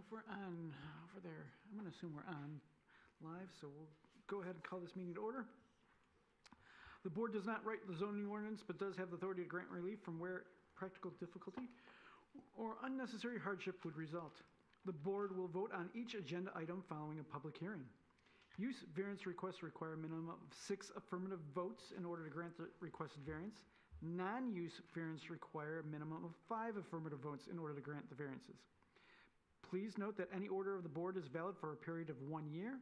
if we're on over there, I'm going to assume we're on live, so we'll go ahead and call this meeting to order. The board does not write the zoning ordinance, but does have the authority to grant relief from where practical difficulty or unnecessary hardship would result. The board will vote on each agenda item following a public hearing. Use variance requests require a minimum of 6 affirmative votes in order to grant the requested variance. Non-use variance require a minimum of 5 affirmative votes in order to grant the variances. Please note that any order of the board is valid for a period of 1 year.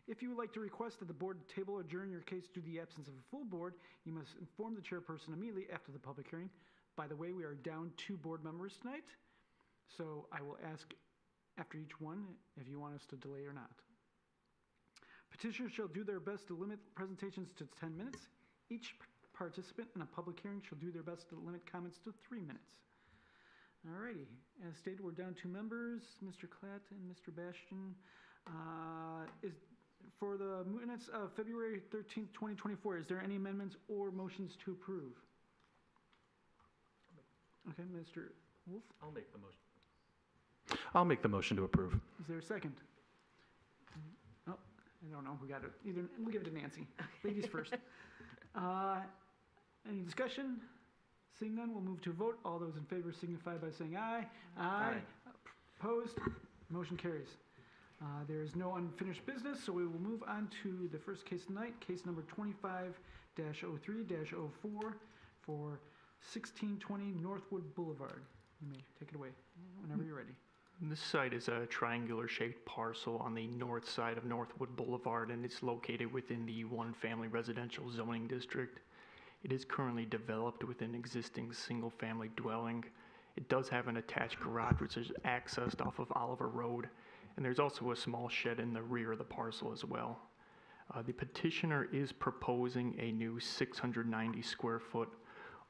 If you would like to request that the board table or adjourn your case due to the absence of a full board, you must inform the chairperson immediately after the public hearing. By the way, we are down 2 board members tonight, so I will ask after each one if you want us to delay or not. Petitioners shall do their best to limit presentations to 10 minutes. Each participant in a public hearing shall do their best to limit comments to 3 minutes. Alrighty, as stated, we're down 2 members, Mr. Klatt and Mr. Bastian. For the minutes of February 13th, 2024, is there any amendments or motions to approve? Okay, Mr. Wolf? I'll make the motion. I'll make the motion to approve. Is there a second? Oh, I don't know who got it. We'll give it to Nancy. Ladies first. Any discussion? Seeing none, we'll move to a vote. All those in favor signify by saying aye. Aye. Opposed? Motion carries. There is no unfinished business, so we will move on to the first case tonight, case number 25-03-04 for 1620 Northwood Boulevard. You may take it away whenever you're ready. This site is a triangular-shaped parcel on the north side of Northwood Boulevard, and it's located within the one-family residential zoning district. It is currently developed with an existing single-family dwelling. It does have an attached garage, which is accessed off of Oliver Road, and there's also a small shed in the rear of the parcel as well. The petitioner is proposing a new 690 square foot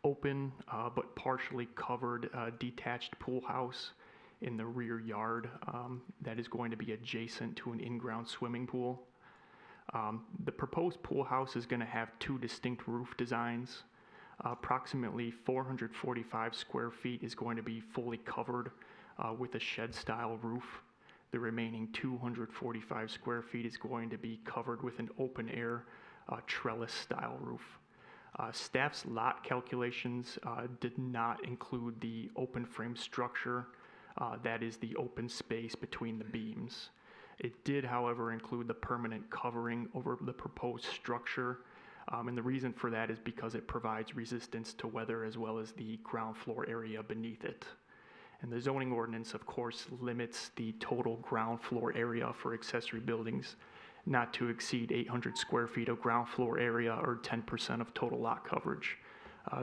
open but partially covered detached pool house in the rear yard that is going to be adjacent to an in-ground swimming pool. The proposed pool house is going to have 2 distinct roof designs. Approximately 445 square feet is going to be fully covered with a shed-style roof. The remaining 245 square feet is going to be covered with an open-air trellis-style roof. Staff's lot calculations did not include the open frame structure, that is the open space between the beams. It did, however, include the permanent covering over the proposed structure, and the reason for that is because it provides resistance to weather as well as the ground floor area beneath it. And the zoning ordinance, of course, limits the total ground floor area for accessory buildings not to exceed 800 square feet of ground floor area or 10% of total lot coverage.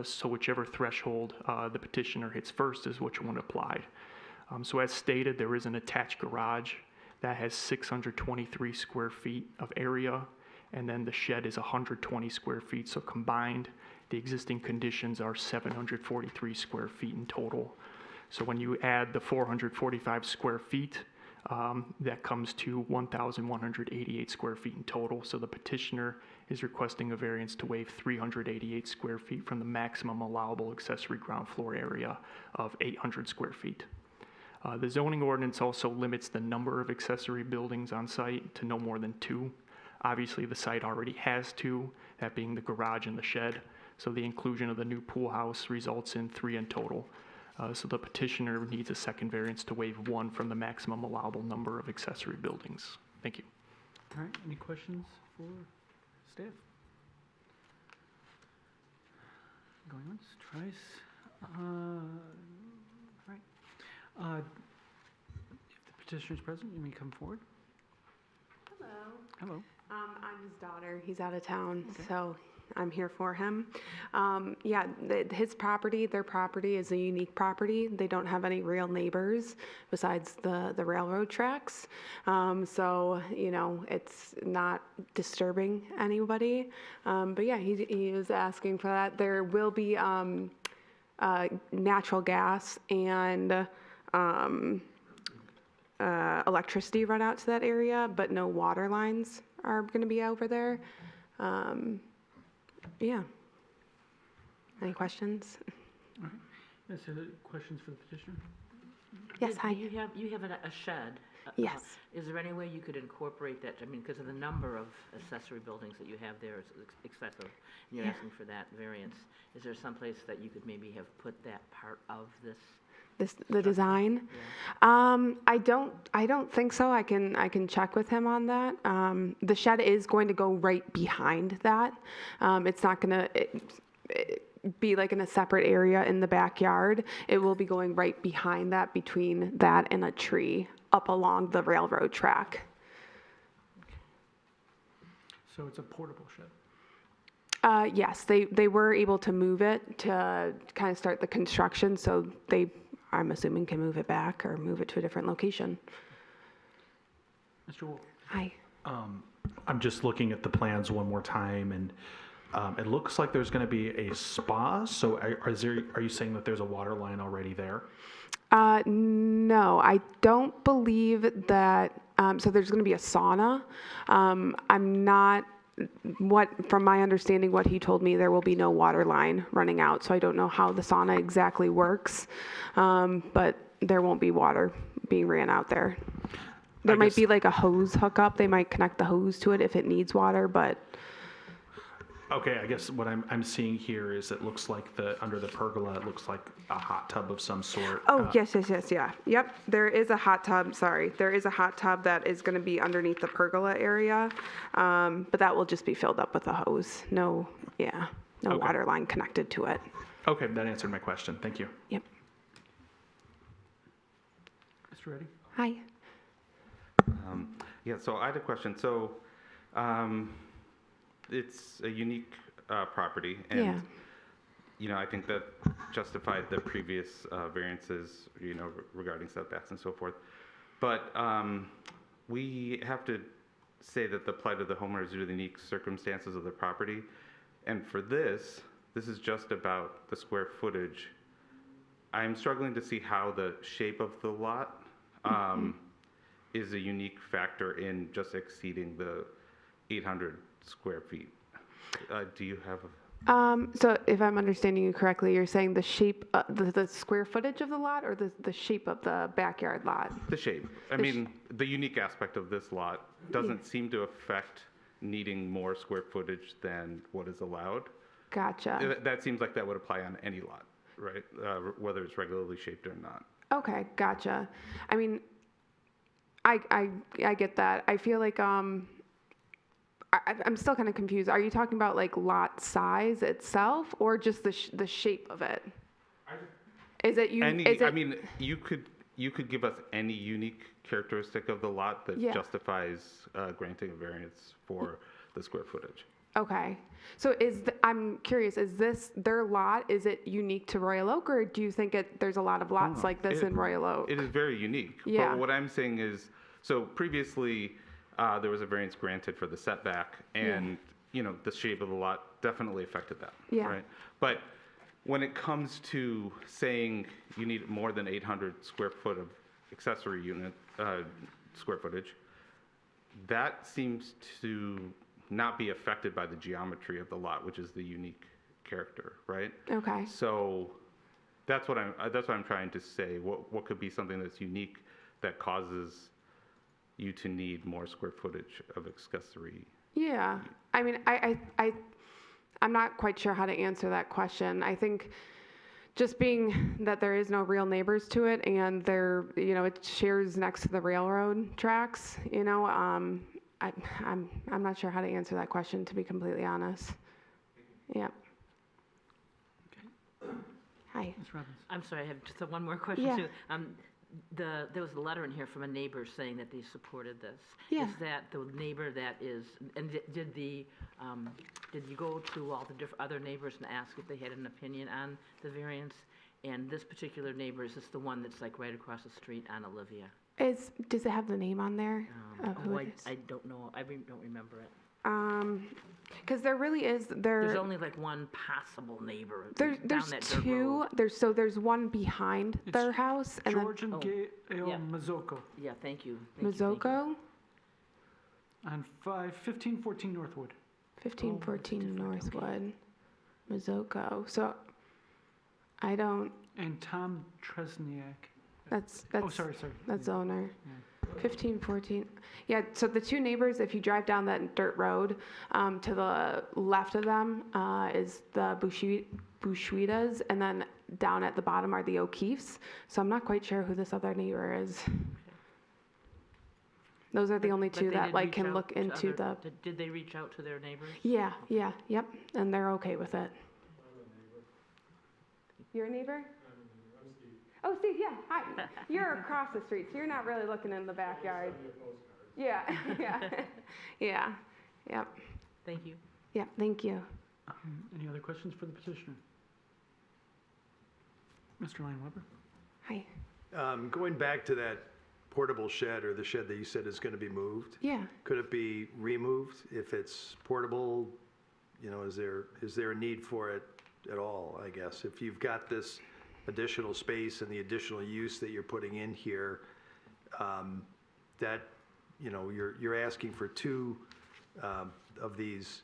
So whichever threshold the petitioner hits first is which one applied. So as stated, there is an attached garage that has 623 square feet of area, and then the shed is 120 square feet. So combined, the existing conditions are 743 square feet in total. So when you add the 445 square feet, that comes to 1,188 square feet in total. So the petitioner is requesting a variance to waive 388 square feet from the maximum allowable accessory ground floor area of 800 square feet. The zoning ordinance also limits the number of accessory buildings on site to no more than 2. Obviously, the site already has 2, that being the garage and the shed. So the inclusion of the new pool house results in 3 in total. So the petitioner needs a second variance to waive 1 from the maximum allowable number of accessory buildings. Thank you. All right, any questions for staff? Going once, twice. All right. If the petitioner is present, you may come forward. Hello. Hello. I'm his daughter. He's out of town, Okay. so I'm here for him. His property, their property is a unique property. They don't have any real neighbors besides the railroad tracks. So, it's not disturbing anybody. But yeah, he is asking for that. There will be natural gas and electricity run out to that area, but no water lines are going to be over there. Yeah. Any questions? All right. Yes, questions for the petitioner? Yes, hi. You have a shed. Yes. Is there any way you could incorporate that? I mean, because of the number of accessory buildings that you have there is excessive, and you're Yeah. asking for that variance. Is there some place that you could maybe have put that part of this? The design? Yeah. I don't think so. I can check with him on that. The shed is going to go right behind that. It's not gonna be like in a separate area in the backyard. It will be going right behind that, between that and a tree up along the railroad track. So it's a portable shed. Yes, they were able to move it to kind of start the construction, so I'm assuming, can move it back or move it to a different location. Mr. Wolf? Hi. I'm just looking at the plans one more time, and it looks like there's going to be a spa. So are you saying that there's a water line already there? No, I don't believe that. So there's going to be a sauna. From my understanding, what he told me, there will be no water line running out. So I don't know how the sauna exactly works, but there won't be water being ran out there. There might be like a hose hookup. They might connect the hose to it if it needs water, but. Okay, I guess what I'm seeing here is it looks like under the pergola, it looks like a hot tub of some sort. Oh, yes, yeah. Yep, there is a hot tub, There is a hot tub that is going to be underneath the pergola area, but that will just be filled up with a hose. No Okay. water line connected to it. Okay, that answered my question. Thank you. Yep. Mr. Reddy? Hi. Yeah, so I had a question. So it's a unique property, and Yeah. I think that justified the previous variances, regarding setbacks and so forth. But we have to say that the plight of the homeowner is due to the unique circumstances of the property, and for this is just about the square footage. I'm struggling to see how the shape of the lot is a unique factor in just exceeding the 800 square feet. Do you have So if I'm understanding you correctly, you're saying the shape, the square footage of the lot, or the shape of the backyard lot? the shape? I mean, the unique aspect of this lot doesn't seem to affect needing more square footage than what is allowed. Gotcha. That seems like that would apply on any lot, right? Whether it's regularly shaped or not. Okay, gotcha. I mean, I get that. I feel like I'm still kind of confused. Are you talking about like lot size itself, or just the shape of it? Is it you? I mean, you could give us any unique characteristic of the lot that justifies granting a variance for the square footage. Okay. So I'm curious, is this their lot? Is it unique to Royal Oak, or do you think there's a lot of lots like this in Royal Oak? It is very unique. Yeah. But what I'm saying is, so previously there was a variance granted for the setback, and the shape of the lot definitely affected that. Yeah. Right. But when it comes to saying you need more than 800 square foot of accessory unit square footage, that seems to not be affected by the geometry of the lot, which is the unique character, right? Okay. So that's what I'm trying to say. What could be something that's unique that causes you to need more square footage of accessory? Yeah. I mean, I'm not quite sure how to answer that question. I think just being that there is no real neighbors to it, and it shares next to the railroad tracks, I'm not sure how to answer that question, to be completely honest. Yeah. Hi. Ms. Robbins? I'm sorry, I have just one more question Yeah. too. There was a letter in here from a neighbor saying that they supported this. Yeah. Is that the neighbor that is, and did you go to all the other neighbors and ask if they had an opinion on the variance? And this particular neighbor, is this the one that's like right across the street on Olivia? Does it have the name on there of who it is? I don't know, don't remember it. Because there really is, There's only like one possible neighbor down there's that dirt two, road. there's one behind their house, and George and Gail yeah. Mazzocco Yeah, thank you. then Mazzocco, on 1514 Northwood. 1514 Northwood, Mazzocco. So I don't, And Tom Tresniak. That's Oh, sorry. That's owner. Yeah. 15, 14. Yeah, so the two neighbors, if you drive down that dirt road, to the left of them is the Bushuitas, and then down at the bottom are the O'Keefes. So I'm not quite sure who this other neighbor is. Those are the only But two they that did like reach can out look to into other- the. Did they reach out to their neighbors? Yeah, yep, and they're okay with it. You're a neighbor? I'm Steve. Oh, Steve, yeah, hi. You're across the street, so you're not really looking in the backyard. Yeah, yeah, yep, Thank you. yep, thank you. Any other questions for the petitioner? Mr. Lyon-Weber? Hi, Going back to that portable shed or the shed that you said is going to be moved, yeah. could it be removed if it's portable? You know, is there a need for it at all, I guess? If you've got this additional space and the additional use that you're putting in here, that, you know, you're asking for two of these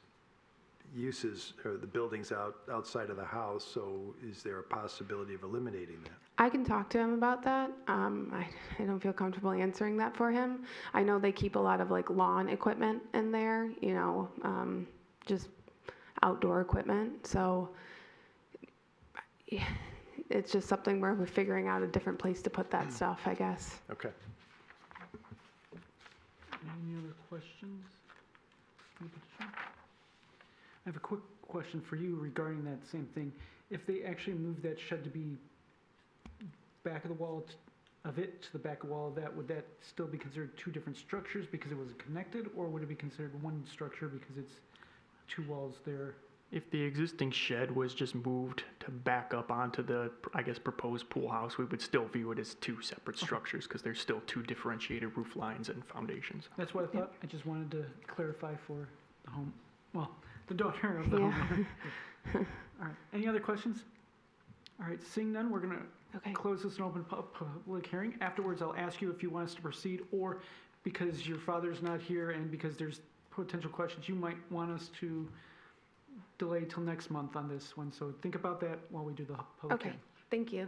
uses or the buildings outside of the house, so is there a possibility of eliminating that? I can talk to him about that. I don't feel comfortable answering that for him. I know they keep a lot of like lawn equipment in there, you know, just outdoor equipment. So yeah, it's just something where we're figuring out a different place to put that stuff, I guess. Okay. Any other questions for the petitioner? I have a quick question for you regarding that same thing. If they actually move that shed to be back of the wall of it to the back wall of that, would that still be considered two different structures because it was connected, or would it be considered one structure because it's two walls there? If the existing shed was just moved to back up onto the, I guess, proposed pool house, we would still view it as two separate structures because there's still two differentiated roof lines and foundations. That's what I thought. I just wanted to clarify for the home, well, the daughter of the Yeah. homeowner. All right, any other questions? All right, seeing none, we're gonna Okay. close this and open public hearing. Afterwards, I'll ask you if you want us to proceed, or because your father's not here and because there's potential questions, you might want us to delay till next month on this one. So think about that while we do the public Okay, hearing. thank you.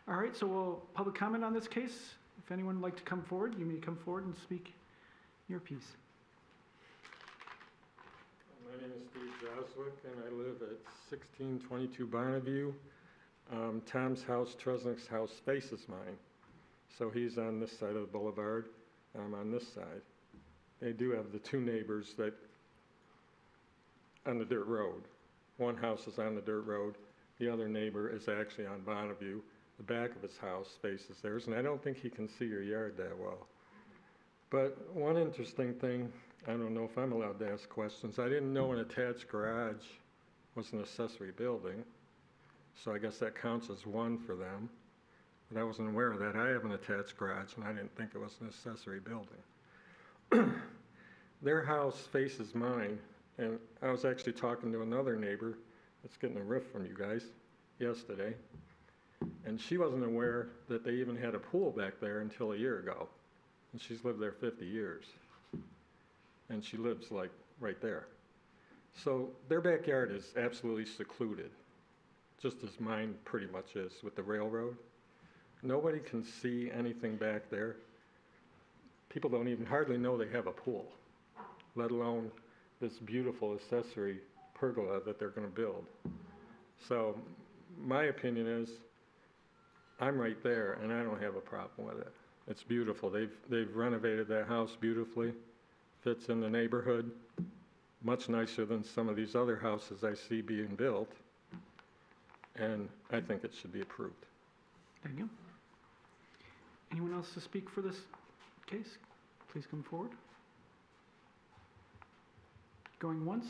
All right, so we'll public comment on this case. If anyone would like to come forward, you may come forward and speak your piece. My name is Steve Joswick, and I live at 1622 Barnaview. Tom's house, Tresnick's house, faces mine. So he's on this side of the boulevard, I'm on this side. They do have the two neighbors that, on the dirt road. One house is on the dirt road, the other neighbor is actually on Bonneview. The back of his house faces theirs, and I don't think he can see your yard that well. But one interesting thing, I don't know if I'm allowed to ask questions. I didn't know an attached garage was an accessory building, so I guess that counts as one for them. But I wasn't aware of that. I have an attached garage, and I didn't think it was an accessory building. Their house faces mine, and I was actually talking to another neighbor that's getting a riff from you guys yesterday, and she wasn't aware that they even had a pool back there until a year ago, and she's lived there 50 years, and she lives like right there. So their backyard is absolutely secluded, just as mine pretty much is with the railroad. Nobody can see anything back there. People don't even hardly know they have a pool, let alone this beautiful accessory pergola that they're going to build. So my opinion is, I'm right there, and I don't have a problem with it. It's beautiful. They've renovated that house beautifully. Fits in the neighborhood, much nicer than some of these other houses I see being built. And I think it should be approved. Thank you. Anyone else to speak for this case? Please come forward. Going once?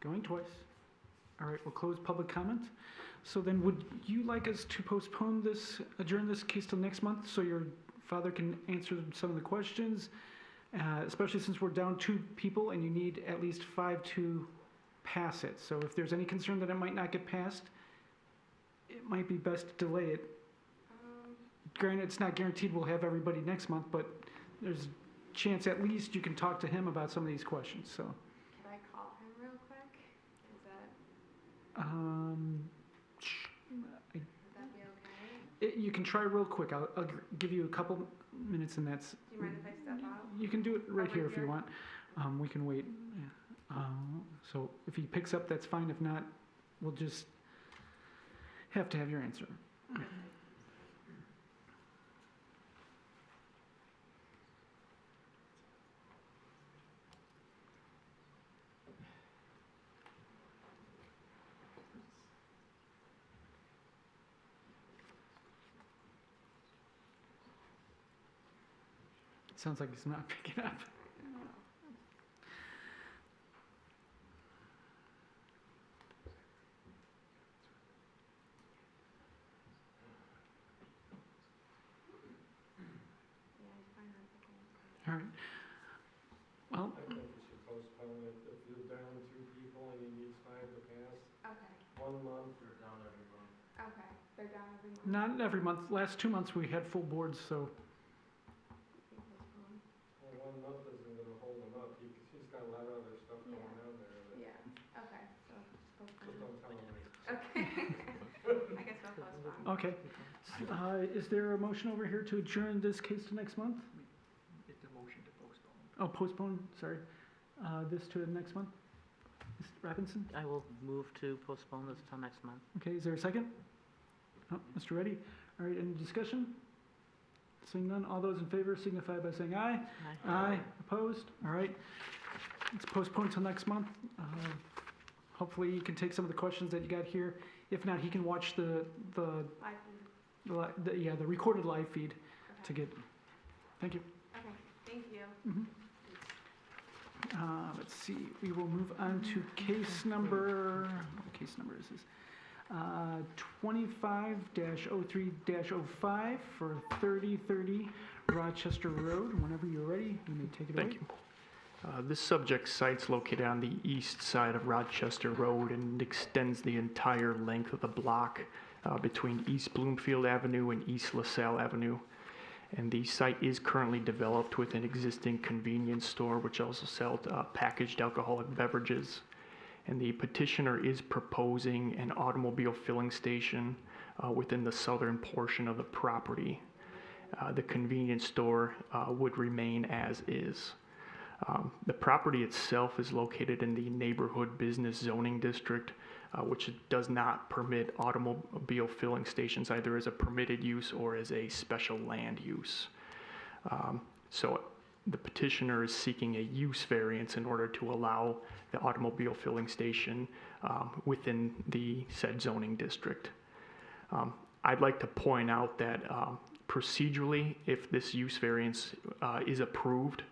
Going twice? All right, we'll close public comment. So then would you like us to postpone this, adjourn this case till next month so your father can answer some of the questions? Especially since we're down 2 people and you need at least 5 to pass it. So if there's any concern that it might not get passed, it might be best to delay it. Granted, it's not guaranteed we'll have everybody next month, but there's a chance at least you can talk to him about some of these questions, so. Can I call him real quick? Is that, Um, would that be okay? you can try real quick. I'll give you a couple minutes and that's, Do you mind if I step out? you can do it right Over here if you here? want. We can wait. Yeah. So if he picks up, that's fine. If not, we'll just have to have your answer. Sounds like he's not picking up. All right. Well, I think we should postpone it. If you're down 2 people and he needs 5 to pass, Okay, 1 month. okay. They're down every month. not every month. Last 2 months we had full boards, so Well, 1 month isn't gonna hold him up. He's got a lot of other stuff going on there. Yeah, okay, so Just don't tell him. Okay. I guess I'll postpone. okay. Is there a motion over here to adjourn this case to next month? It's a motion to postpone. Oh, postpone, sorry. This to next month? Mr. Robinson? I will move to postpone this till next month. Okay, is there a second? Oh, Mr. Reddy? All right, any discussion? Seeing none, all those in favor signify by saying aye. Aye. Opposed? All right. It's postponed till next month. Hopefully you can take some of the questions that you got here. If not, he can watch the recorded live feed to get, thank you. Okay, thank you. Let's see, we will move on to case number, what case number is this? 25-03-05 for 3030 Rochester Road. Whenever you're ready, you may take it away. Thank you. This subject site's located on the east side of Rochester Road and extends the entire length of the block between East Bloomfield Avenue and East LaSalle Avenue. And the site is currently developed with an existing convenience store, which also sells packaged alcoholic beverages. And the petitioner is proposing an automobile filling station within the southern portion of the property. The convenience store would remain as is. The property itself is located in the neighborhood business zoning district, which does not permit automobile filling stations either as a permitted use or as a special land use. So the petitioner is seeking a use variance in order to allow the automobile filling station within the said zoning district. I'd like to point out that procedurally, if this use variance is approved,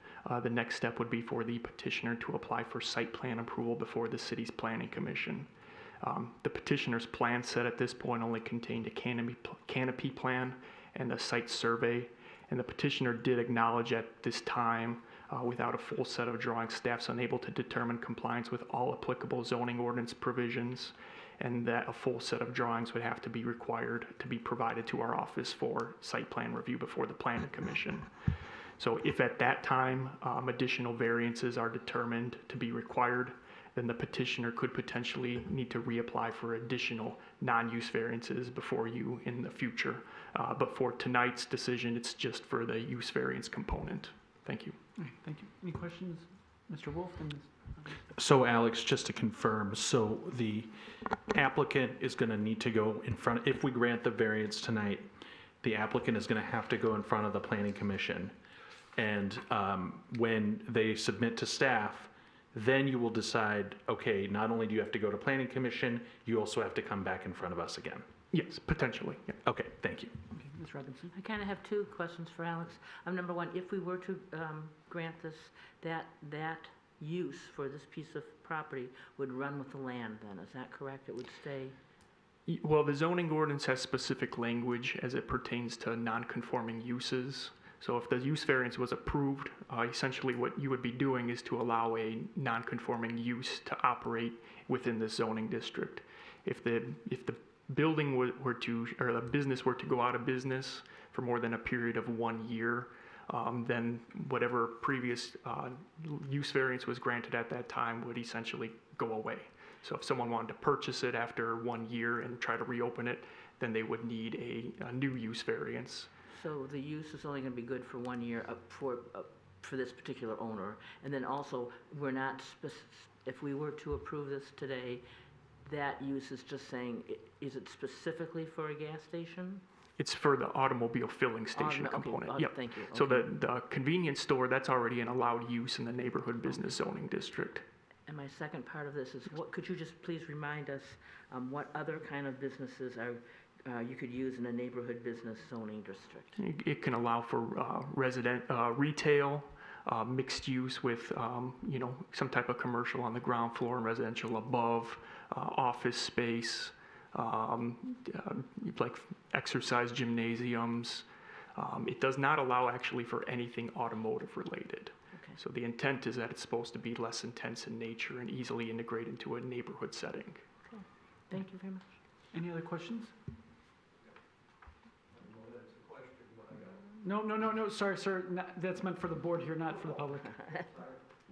the next step would be for the petitioner to apply for site plan approval before the city's planning commission. The petitioner's plan set at this point only contained a canopy plan and a site survey, and the petitioner did acknowledge at this time, without a full set of drawings, staff's unable to determine compliance with all applicable zoning ordinance provisions, and that a full set of drawings would have to be required to be provided to our office for site plan review before the planning commission. So if at that time additional variances are determined to be required, then the petitioner could potentially need to reapply for additional non-use variances before you in the future. But for tonight's decision, it's just for the use variance component. Thank you. All right, thank you. Any questions, Mr. Wolf? So Alex, just to confirm, so the applicant is going to need to go in front, if we grant the variance tonight, the applicant is going to have to go in front of the planning commission. And when they submit to staff, then you will decide, okay, not only do you have to go to planning commission, you also have to come back in front of us again. Yes, potentially. Yeah. Okay, thank you. Okay, Ms. Robinson? I kind of have two questions for Alex. Number one, if we were to grant this, that use for this piece of property would run with the land then, is that correct? It would stay? Well, the zoning ordinance has specific language as it pertains to non-conforming uses. So if the use variance was approved, essentially what you would be doing is to allow a non-conforming use to operate within the zoning district. If the building were to, or the business were to go out of business for more than a period of 1 year, then whatever previous use variance was granted at that time would essentially go away. So if someone wanted to purchase it after 1 year and try to reopen it, then they would need a new use variance. So the use is only going to be good for 1 year for this particular owner. And then also, we're not, if we were to approve this today, that use is just saying, is it specifically for a gas station? It's for the automobile filling station Okay, component. Yep. thank you. So Okay. the convenience store, that's already an allowed use in the neighborhood business zoning district. And my second part of this is, could you just please remind us what other kind of businesses you could use in a neighborhood business zoning district? It can allow for retail, mixed use with, some type of commercial on the ground floor and residential above, office space, like exercise gymnasiums. It does not allow actually for anything automotive related. Okay. So the intent is that it's supposed to be less intense in nature and easily integrate into a neighborhood setting. Okay. Thank you very much. Any other questions? No, sorry, sir, that's meant for the board here, not for the public.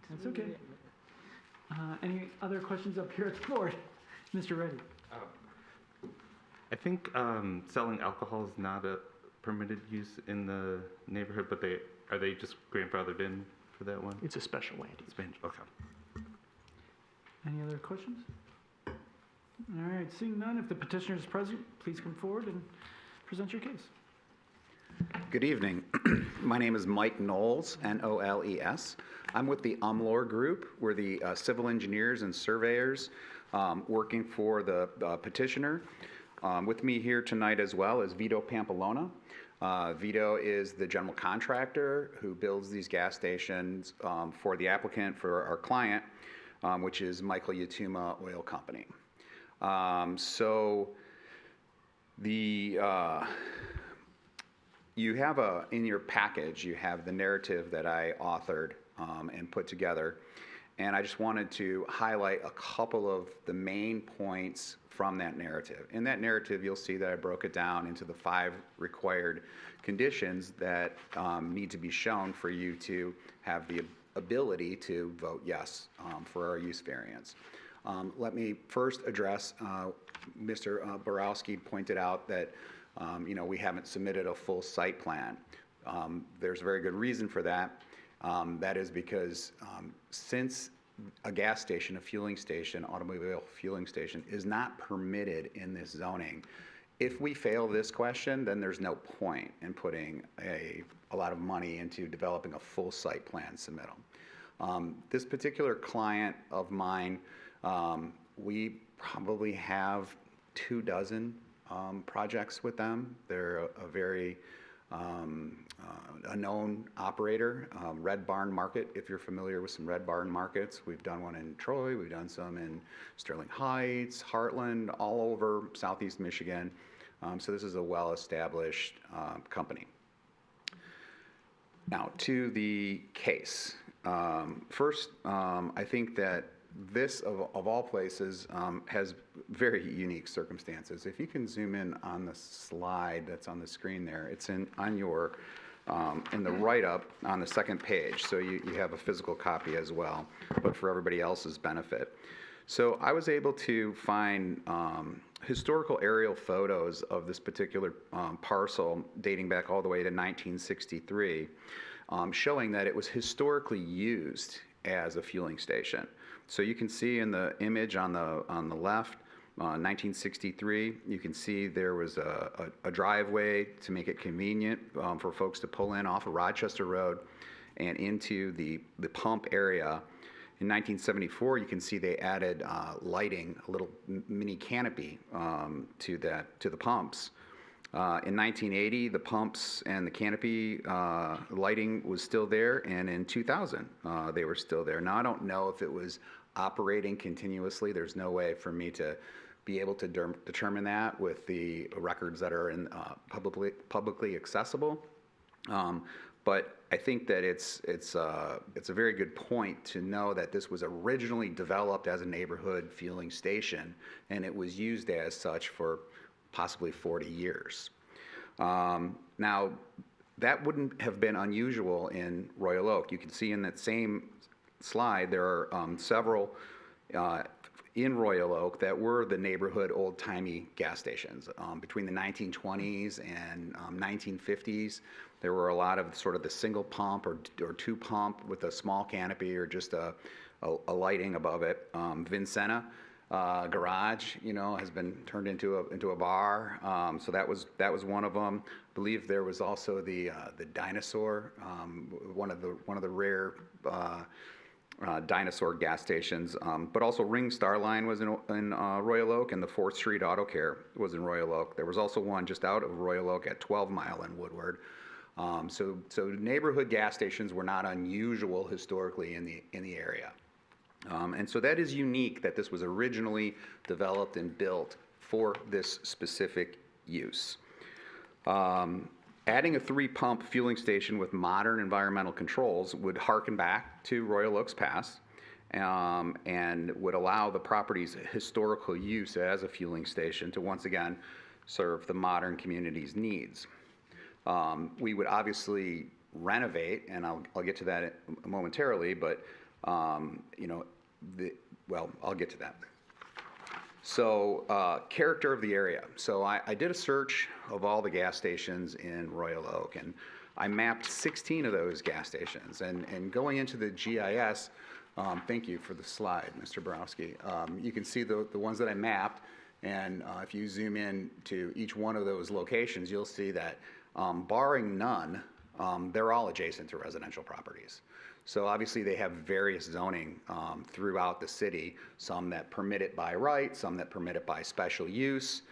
That's okay. Any other questions up here at the board? Mr. Reddy? I think selling alcohol is not a permitted use in the neighborhood, but are they just grandfathered in for that one? It's a special land use. Okay. Any other questions? All right, seeing none, if the petitioner is present, please come forward and present your case. Good evening. My name is Mike Knowles, N-O-L-E-S. I'm with the UMLOR Group. We're the civil engineers and surveyors working for the petitioner. With me here tonight as well is Vito Pampalona. Vito is the general contractor who builds these gas stations for the applicant, for our client, which is Michael Yatuma Oil Company. You have in your package, you have the narrative that I authored and put together. And I just wanted to highlight a couple of the main points from that narrative. In that narrative, you'll see that I broke it down into the 5 required conditions that need to be shown for you to have the ability to vote yes for our use variance. Let me first address, Mr. Borowski pointed out that we haven't submitted a full site plan. There's a very good reason for that. That is because since a gas station, a fueling station, automobile fueling station is not permitted in this zoning, if we fail this question, then there's no point in putting a lot of money into developing a full site plan submittal. This particular client of mine, we probably have 24 projects with them. They're a very a known operator. Red Barn Market, if you're familiar with some Red Barn Markets. We've done one in Troy, we've done some in Sterling Heights, Heartland, all over Southeast Michigan. So this is a well-established company. Now to the case. First, I think that this, of all places, has very unique circumstances. If you can zoom in on the slide that's on the screen there, it's in the write-up on the second page, so you have a physical copy as well, but for everybody else's benefit. So I was able to find historical aerial photos of this particular parcel dating back all the way to 1963, showing that it was historically used as a fueling station. So you can see in the image on the left, 1963, you can see there was a driveway to make it convenient for folks to pull in off of Rochester Road and into the pump area. In 1974, you can see they added lighting, a little mini canopy to the pumps. In 1980, the pumps and the canopy lighting was still there, and in 2000, they were still there. Now, I don't know if it was operating continuously. There's no way for me to be able to determine that with the records that are in publicly accessible. But I think that it's a very good point to know that this was originally developed as a neighborhood fueling station, and it was used as such for possibly 40 years. Now, that wouldn't have been unusual in Royal Oak. You can see in that same slide there are several in Royal Oak that were the neighborhood old-timey gas stations. Between the 1920s and 1950s, there were a lot of sort of the single pump or two pump with a small canopy or just a lighting above it. Vincena garage, has been turned into a bar. So that was one of them. I believe there was also the Dinosaur, one of the rare Dinosaur gas stations, but also Ring Star Line was in Royal Oak, and the 4th Street Auto Care was in Royal Oak. There was also one just out of Royal Oak at 12 Mile in Woodward. So neighborhood gas stations were not unusual historically in the area. And so that is unique that this was originally developed and built for this specific use. Adding a 3-pump fueling station with modern environmental controls would harken back to Royal Oaks past and would allow the property's historical use as a fueling station to once again serve the modern community's needs. We would obviously renovate, and I'll get to that momentarily, but I'll get to that. So character of the area. So I did a search of all the gas stations in Royal Oak, and I mapped 16 of those gas stations. And going into the GIS, thank you for the slide, Mr. Borowski. You can see the ones that I mapped, and if you zoom in to each one of those locations, you'll see that barring none, they're all adjacent to residential properties. So obviously they have various zoning throughout the city, some that permit it by right, some that permit it by special use.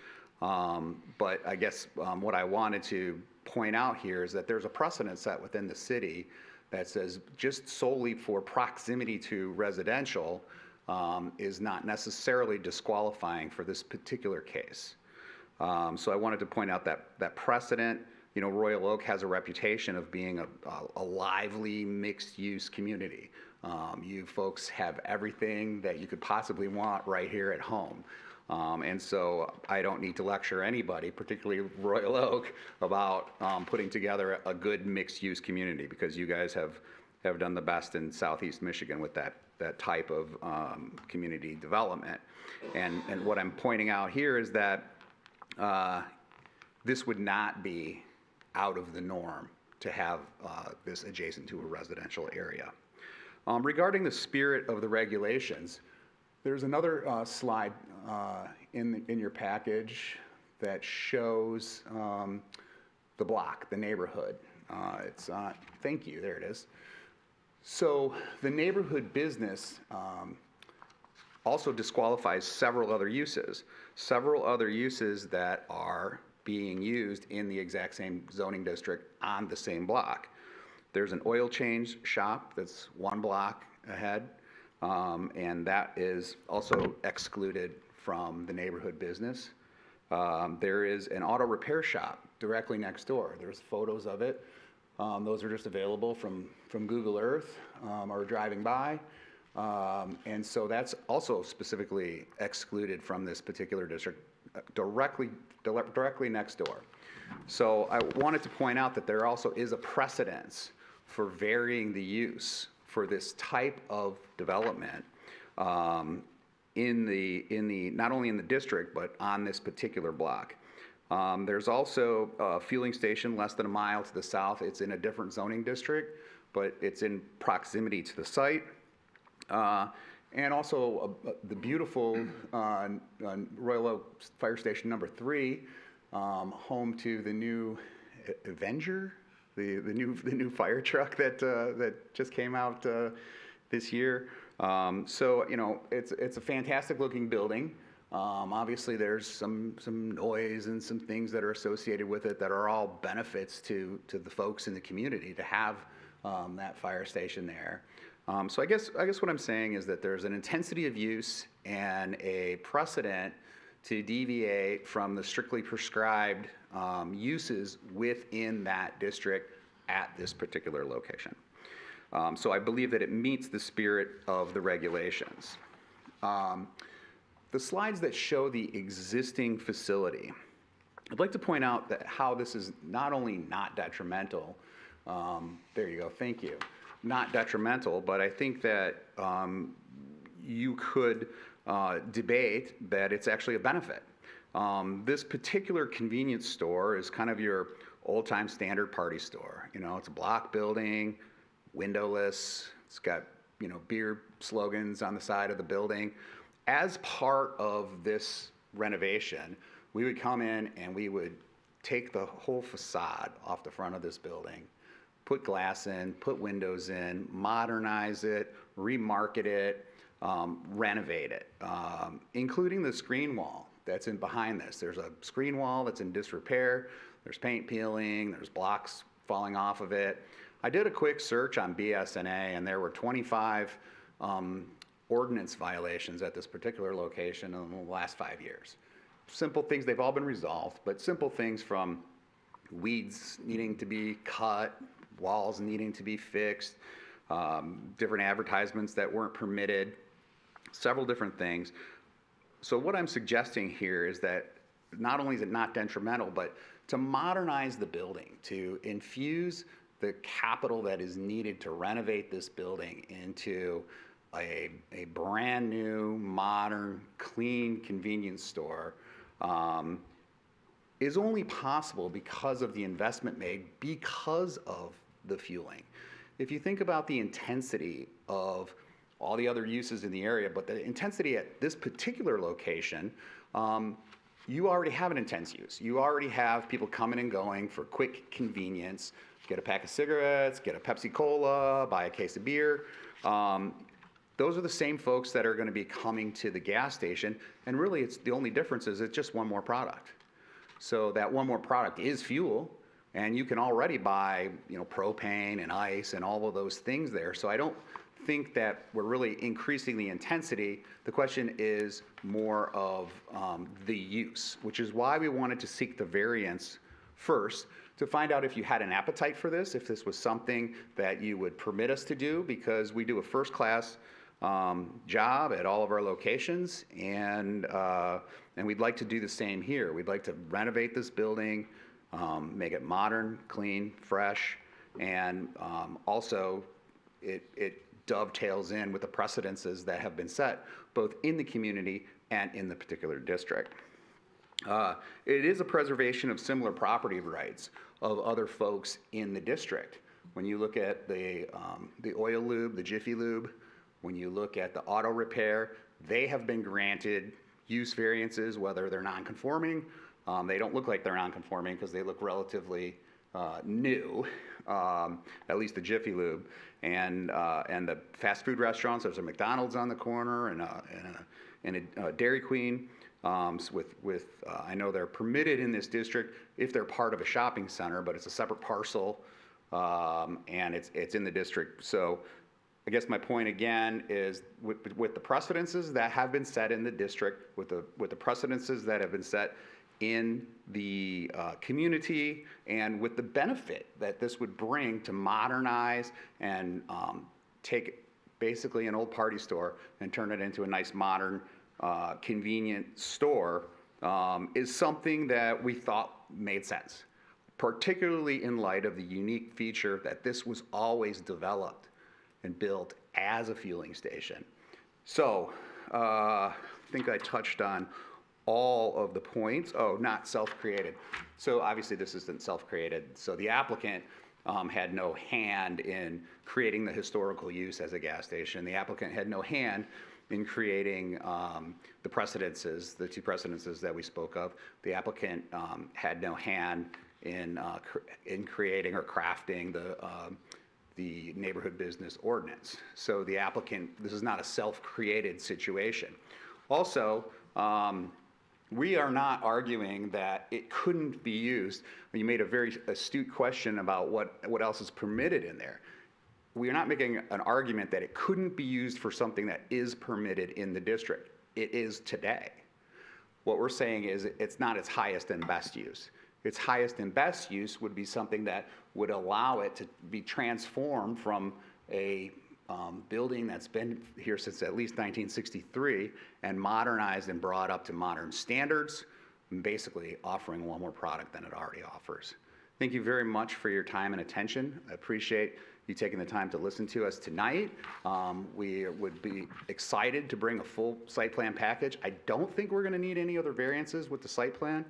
But I guess what I wanted to point out here is that there's a precedent set within the city that says just solely for proximity to residential is not necessarily disqualifying for this particular case. So I wanted to point out that precedent. Royal Oak has a reputation of being a lively, mixed-use community. You folks have everything that you could possibly want right here at home. And so I don't need to lecture anybody, particularly Royal Oak, about putting together a good mixed-use community, because you guys have done the best in Southeast Michigan with that type of community development. And what I'm pointing out here is that this would not be out of the norm to have this adjacent to a residential area. Regarding the spirit of the regulations, there's another slide in your package that shows the block, the neighborhood. Thank you, there it is. So the neighborhood business also disqualifies several other uses that are being used in the exact same zoning district on the same block. There's an oil change shop that's 1 block ahead, and that is also excluded from the neighborhood business. There is an auto repair shop directly next door. There's photos of it. Those are just available from Google Earth or driving by. And so that's also specifically excluded from this particular district, directly next door. So I wanted to point out that there also is a precedence for varying the use for this type of development in the not only in the district but on this particular block. There's also a fueling station less than a mile to the south. It's in a different zoning district, but it's in proximity to the site. And also the beautiful Royal Oak Fire Station number 3, home to the new Avenger, the new fire truck that just came out this year. So it's a fantastic looking building. Obviously, there's some noise and some things that are associated with it that are all benefits to the folks in the community to have that fire station there. So I guess what I'm saying is that there's an intensity of use and a precedent to deviate from the strictly prescribed uses within that district at this particular location. So I believe that it meets the spirit of the regulations. The slides that show the existing facility, I'd like to point out that how this is not only not detrimental, there you go, thank you, not detrimental, but I think that you could debate that it's actually a benefit. This particular convenience store is kind of your old-time standard party store. You know, it's a block building, windowless. It's got, you know, beer slogans on the side of the building. As part of this renovation, we would come in and we would take the whole facade off the front of this building, put glass in, put windows in, modernize it, remarket it, renovate it, including the screen wall that's in behind this. There's a screen wall that's in disrepair. There's paint peeling. There's blocks falling off of it. I did a quick search on BSNA, and there were 25 ordinance violations at this particular location in the last 5 years. Simple things, they've all been resolved, but simple things from weeds needing to be cut, walls needing to be fixed, different advertisements that weren't permitted, several different things. So what I'm suggesting here is that not only is it not detrimental, but to modernize the building, to infuse the capital that is needed to renovate this building into a brand new, modern, clean convenience store is only possible because of the investment made because of the fueling. If you think about the intensity of all the other uses in the area, but the intensity at this particular location, you already have an intense use. You already have people coming and going for quick convenience, get a pack of cigarettes, get a Pepsi Cola, buy a case of beer. Those are the same folks that are going to be coming to the gas station, and really it's the only difference is it's just one more product. So that one more product is fuel, and you can already buy, you know, propane and ice and all of those things there. So I don't think that we're really increasing the intensity. The question is more of the use, which is why we wanted to seek the variance first to find out if you had an appetite for this, if this was something that you would permit us to do, because we do a first-class job at all of our locations, and we'd like to do the same here. We'd like to renovate this building, make it modern, clean, fresh, and also it dovetails in with the precedences that have been set both in the community and in the particular district. It is a preservation of similar property rights of other folks in the district. When you look at the oil lube, the Jiffy Lube, when you look at the auto repair, they have been granted use variances, whether they're non-conforming. They don't look like they're non-conforming because they look relatively new, at least the Jiffy Lube. And the fast food restaurants, there's a McDonald's on the corner and a Dairy Queen. I know they're permitted in this district if they're part of a shopping center, but it's a separate parcel, and it's in the district. So I guess my point again is with the precedences that have been set in the district, with the precedences that have been set in the community, and with the benefit that this would bring to modernize and take basically an old party store and turn it into a nice modern convenient store, is something that we thought made sense, particularly in light of the unique feature that this was always developed and built as a fueling station. So I think I touched on all of the points. Oh, not self-created. So obviously this isn't self-created. So the applicant had no hand in creating the historical use as a gas station. The applicant had no hand in creating the precedences, the two precedences that we spoke of. The applicant had no hand in creating or crafting the neighborhood business ordinance. So the applicant, this is not a self-created situation. Also, we are not arguing that it couldn't be used. You made a very astute question about what else is permitted in there. We are not making an argument that it couldn't be used for something that is permitted in the district. It is today. What we're saying is it's not its highest and best use. Its highest and best use would be something that would allow it to be transformed from a building that's been here since at least 1963 and modernized and brought up to modern standards, and basically offering one more product than it already offers. Thank you very much for your time and attention. I appreciate you taking the time to listen to us tonight. We would be excited to bring a full site plan package. I don't think we're going to need any other variances with the site plan.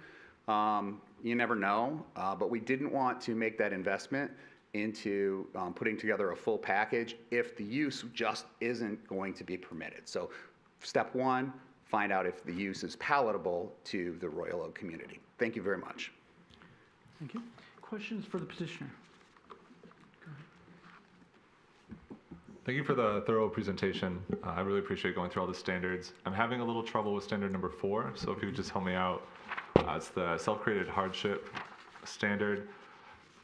You never know, but we didn't want to make that investment into putting together a full package if the use just isn't going to be permitted. So step one, find out if the use is palatable to the Royal Oak community. Thank you very much. Thank you. Questions for the petitioner? Thank you for the thorough presentation. I really appreciate going through all the standards. I'm having a little trouble with standard number 4, so if you could just help me out. It's the self-created hardship standard.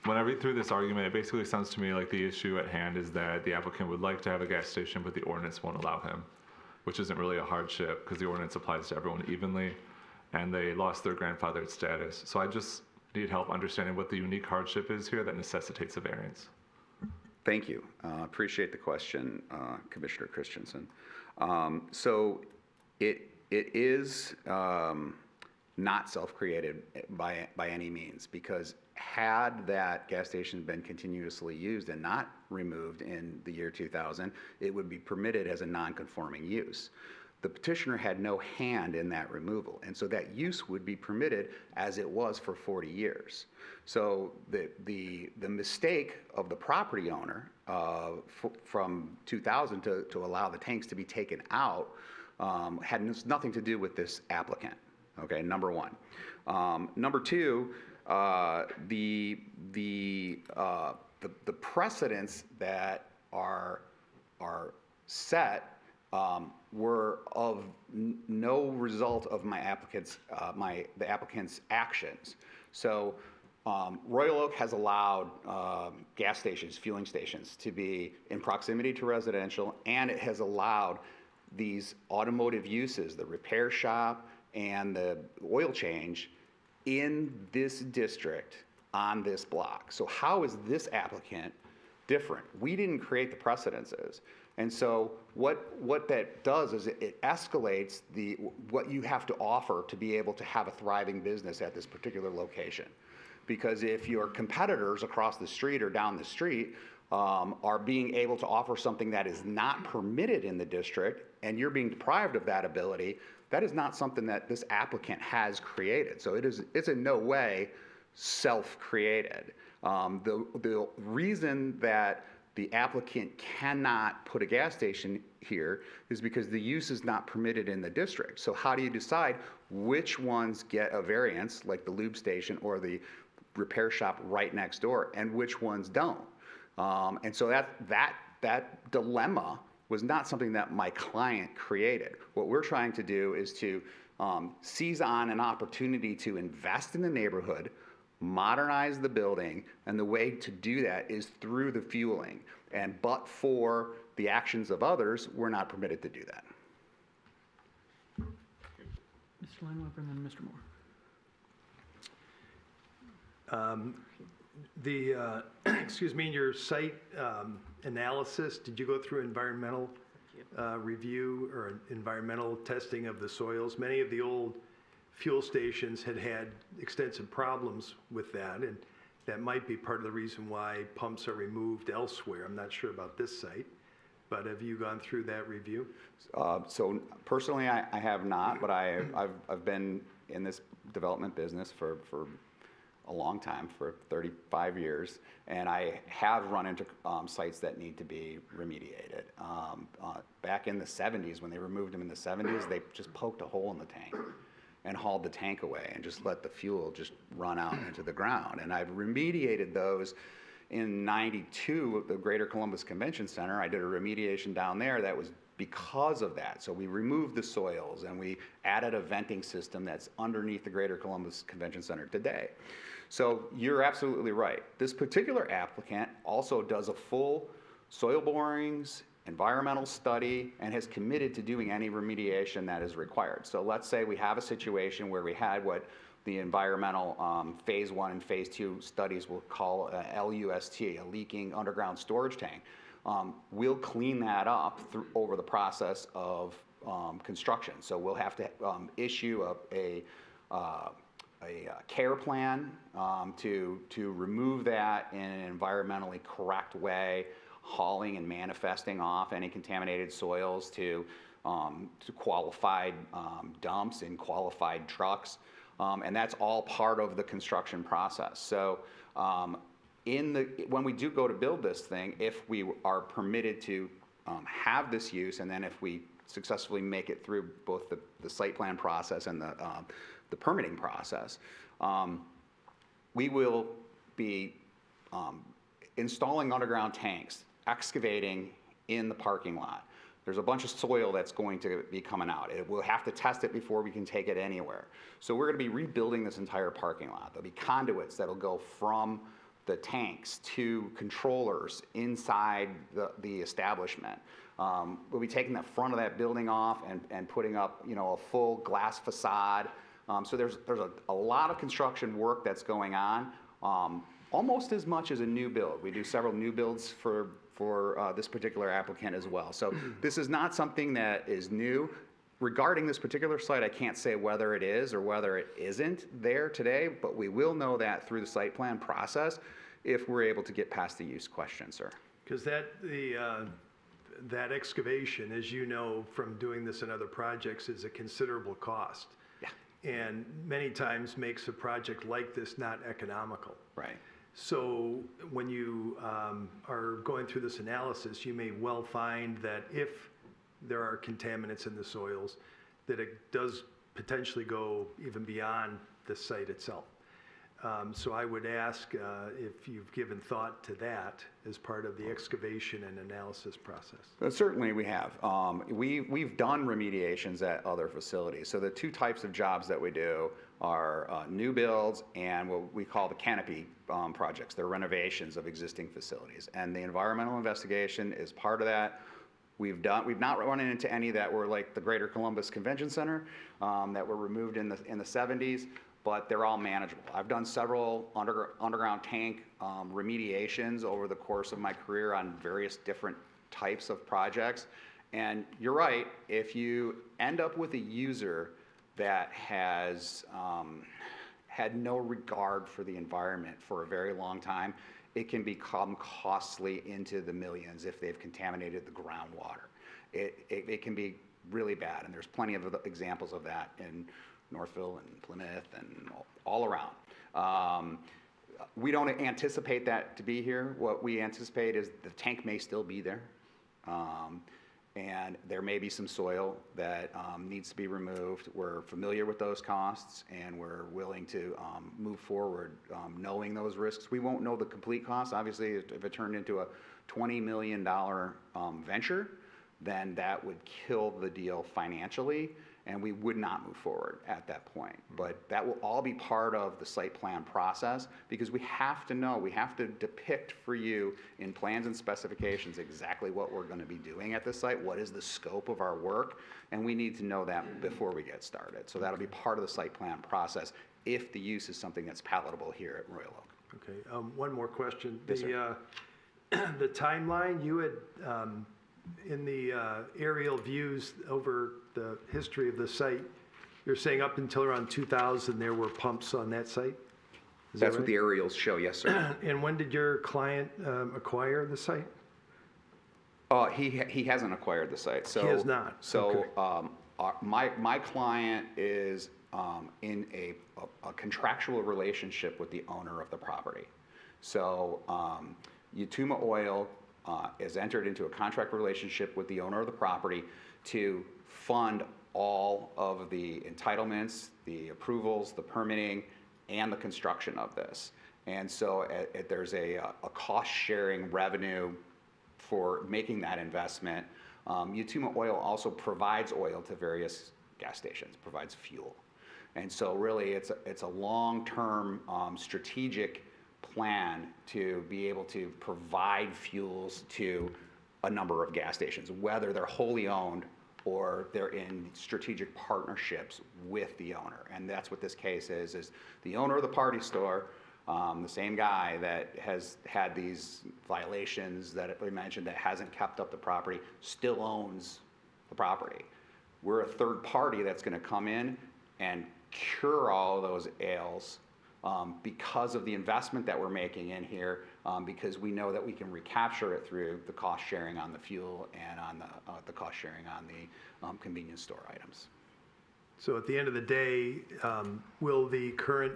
When I read through this argument, it basically sounds to me like the issue at hand is that the applicant would like to have a gas station, but the ordinance won't allow him, which isn't really a hardship because the ordinance applies to everyone evenly, and they lost their grandfathered status. So I just need help understanding what the unique hardship is here that necessitates a variance. Thank you. Appreciate the question, Commissioner Christensen. So it is not self-created by any means, because had that gas station been continuously used and not removed in the year 2000, it would be permitted as a non-conforming use. The petitioner had no hand in that removal, and so that use would be permitted as it was for 40 years. So the mistake of the property owner from 2000 to allow the tanks to be taken out had nothing to do with this applicant. Okay, number one. Number two, the precedents that are set were of no result of my applicant's the applicant's actions. So Royal Oak has allowed gas stations, fueling stations, to be in proximity to residential, and it has allowed these automotive uses, the repair shop and the oil change, in this district on this block. So how is this applicant different? We didn't create the precedences. And so what that does is it escalates what you have to offer to be able to have a thriving business at this particular location. Because if your competitors across the street or down the street are being able to offer something that is not permitted in the district, and you're being deprived of that ability, that is not something that this applicant has created. So it's in no way self-created. The reason that the applicant cannot put a gas station here is because the use is not permitted in the district. So how do you decide which ones get a variance, like the lube station or the repair shop right next door, and which ones don't? And so that dilemma was not something that my client created. What we're trying to do is to seize on an opportunity to invest in the neighborhood, modernize the building, and the way to do that is through the fueling. But for the actions of others, we're not permitted to do that. Mr. Langlock and then Mr. Moore. Excuse me, in your site analysis, did you go through environmental review or environmental testing of the soils? Many of the old fuel stations had extensive problems with that, and that might be part of the reason why pumps are removed elsewhere. I'm not sure about this site, but have you gone through that review? So personally, I have not, but I've been in this development business for a long time, for 35 years, and I have run into sites that need to be remediated. Back in the 70s, when they removed them in the 70s, they just poked a hole in the tank and hauled the tank away and just let the fuel just run out into the ground. And I've remediated those. In '92 at the Greater Columbus Convention Center, I did a remediation down there that was because of that. So we removed the soils and we added a venting system that's underneath the Greater Columbus Convention Center today. So you're absolutely right. This particular applicant also does a full soil borings, environmental study, and has committed to doing any remediation that is required. So let's say we have a situation where we had what the environmental phase 1 and phase 2 studies will call a LUST, a leaking underground storage tank. We'll clean that up over the process of construction. So we'll have to issue care plan to remove that in an environmentally correct way, hauling and manifesting off any contaminated soils to qualified dumps and qualified trucks. And that's all part of the construction process. So when we do go to build this thing, if we are permitted to have this use, and then if we successfully make it through both the site plan process and the permitting process, we will be installing underground tanks, excavating in the parking lot. There's a bunch of soil that's going to be coming out. We'll have to test it before we can take it anywhere. So we're going to be rebuilding this entire parking lot. There'll be conduits that'll go from the tanks to controllers inside the establishment. We'll be taking the front of that building off and putting up, a full glass facade. So there's a lot of construction work that's going on, almost as much as a new build. We do several new builds for this particular applicant as well. So this is not something that is new. Regarding this particular site, I can't say whether it is or whether it isn't there today, but we will know that through the site plan process if we're able to get past the use question, sir. Because that excavation, as you know from doing this in other projects, is a considerable cost. Yeah. And many times makes a project like this not economical. Right. So when you are going through this analysis, you may well find that if there are contaminants in the soils, that it does potentially go even beyond the site itself. So I would ask if you've given thought to that as part of the excavation and analysis process. Certainly we have. We've done remediations at other facilities. So the two types of jobs that we do are new builds and what we call the canopy projects. They're renovations of existing facilities. And the environmental investigation is part of that. We've not run into any that were like the Greater Columbus Convention Center that were removed in the 70s, but they're all manageable. I've done several underground tank remediations over the course of my career on various different types of projects. And you're right, if you end up with a user that has had no regard for the environment for a very long time, it can become costly into the millions if they've contaminated the groundwater. It can be really bad, and there's plenty of examples of that in Northville and Plymouth and all around. We don't anticipate that to be here. What we anticipate is the tank may still be there, and there may be some soil that needs to be removed. We're familiar with those costs, and we're willing to move forward knowing those risks. We won't know the complete cost. Obviously, if it turned into a $20 million venture, then that would kill the deal financially, and we would not move forward at that point. But that will all be part of the site plan process, because we have to know, we have to depict for you in plans and specifications exactly what we're going to be doing at this site, what is the scope of our work, and we need to know that before we get started. So that'll be part of the site plan process if the use is something that's palatable here at Royal Oak. Okay, one more question. Yes, sir. The timeline, you had, in the aerial views over the history of the site, you're saying up until around 2000 there were pumps on that site? Is that That's what right? the aerials show, yes, sir. And when did your client acquire the site? He hasn't acquired the site. So, He has not. So Okay. my client is in a contractual relationship with the owner of the property. So Yatuma Oil has entered into a contract relationship with the owner of the property to fund all of the entitlements, the approvals, the permitting, and the construction of this. And so there's a cost-sharing revenue for making that investment. Yatuma Oil also provides oil to various gas stations, provides fuel. And so really it's a long-term strategic plan to be able to provide fuels to a number of gas stations, whether they're wholly owned or they're in strategic partnerships with the owner. And that's what this case is the owner of the party store, the same guy that has had these violations that we mentioned that hasn't kept up the property, still owns the property. We're a third party that's going to come in and cure all of those ails because of the investment that we're making in here, because we know that we can recapture it through the cost sharing on the fuel and on the cost sharing on the convenience store items. So at the end of the day, will the current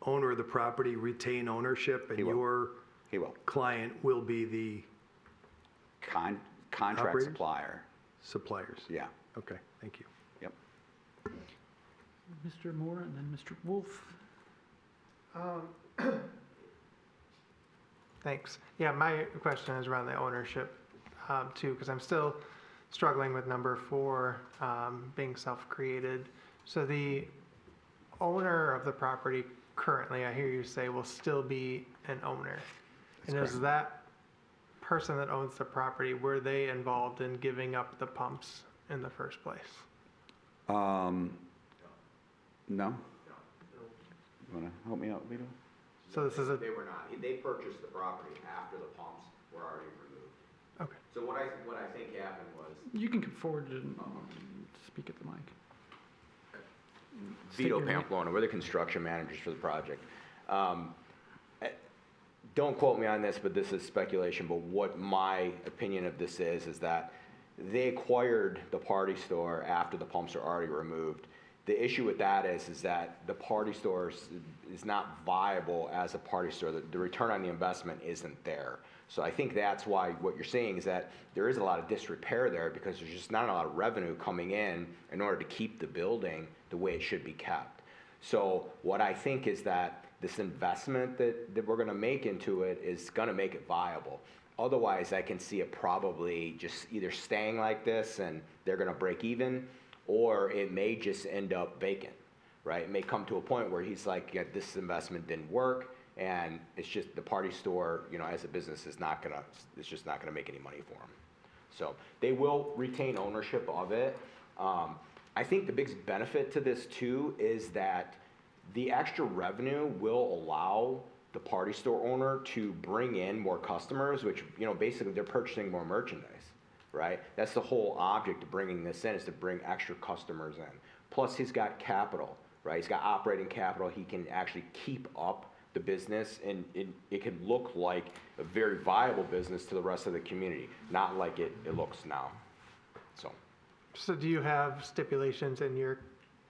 owner of the property retain ownership, and He will. your He will. client will be the Contract Operators? supplier. suppliers? Yeah. Okay, thank you. Yep. Mr. Moore and then Mr. Wolf. Thanks. Yeah, my question is around the ownership too, because I'm still struggling with number 4 being self-created. So the owner of the property currently, I hear you say, will still be an owner. And is that person that owns the property, were they involved in giving up the pumps in the first place? No? You wanna help me out, Vito? So this is a, They were not. They purchased the property after the pumps were already removed. okay. So what I think happened was, You can come forward and speak at the mic. State Vito your name. Pamplona, we're the construction managers for the project. Don't quote me on this, but this is speculation, but what my opinion of this is that they acquired the party store after the pumps are already removed. The issue with that is that the party store is not viable as a party store. The return on the investment isn't there. So I think that's why what you're seeing is that there is a lot of disrepair there because there's just not a lot of revenue coming in order to keep the building the way it should be kept. So what I think is that this investment that we're gonna make into it is gonna make it viable. Otherwise, I can see it probably just either staying like this and they're gonna break even, or it may just end up vacant, right? It may come to a point where he's like, yeah, this investment didn't work, and it's just the party store, you know, as a business it's just not gonna make any money for them. So they will retain ownership of it. I think the biggest benefit to this too is that the extra revenue will allow the party store owner to bring in more customers, which, you know, basically they're purchasing more merchandise, right? That's the whole object of bringing this in, is to bring extra customers in. Plus he's got capital, right? He's got operating capital. He can actually keep up the business, and it can look like a very viable business to the rest of the community, not like it looks now. So do you have stipulations in your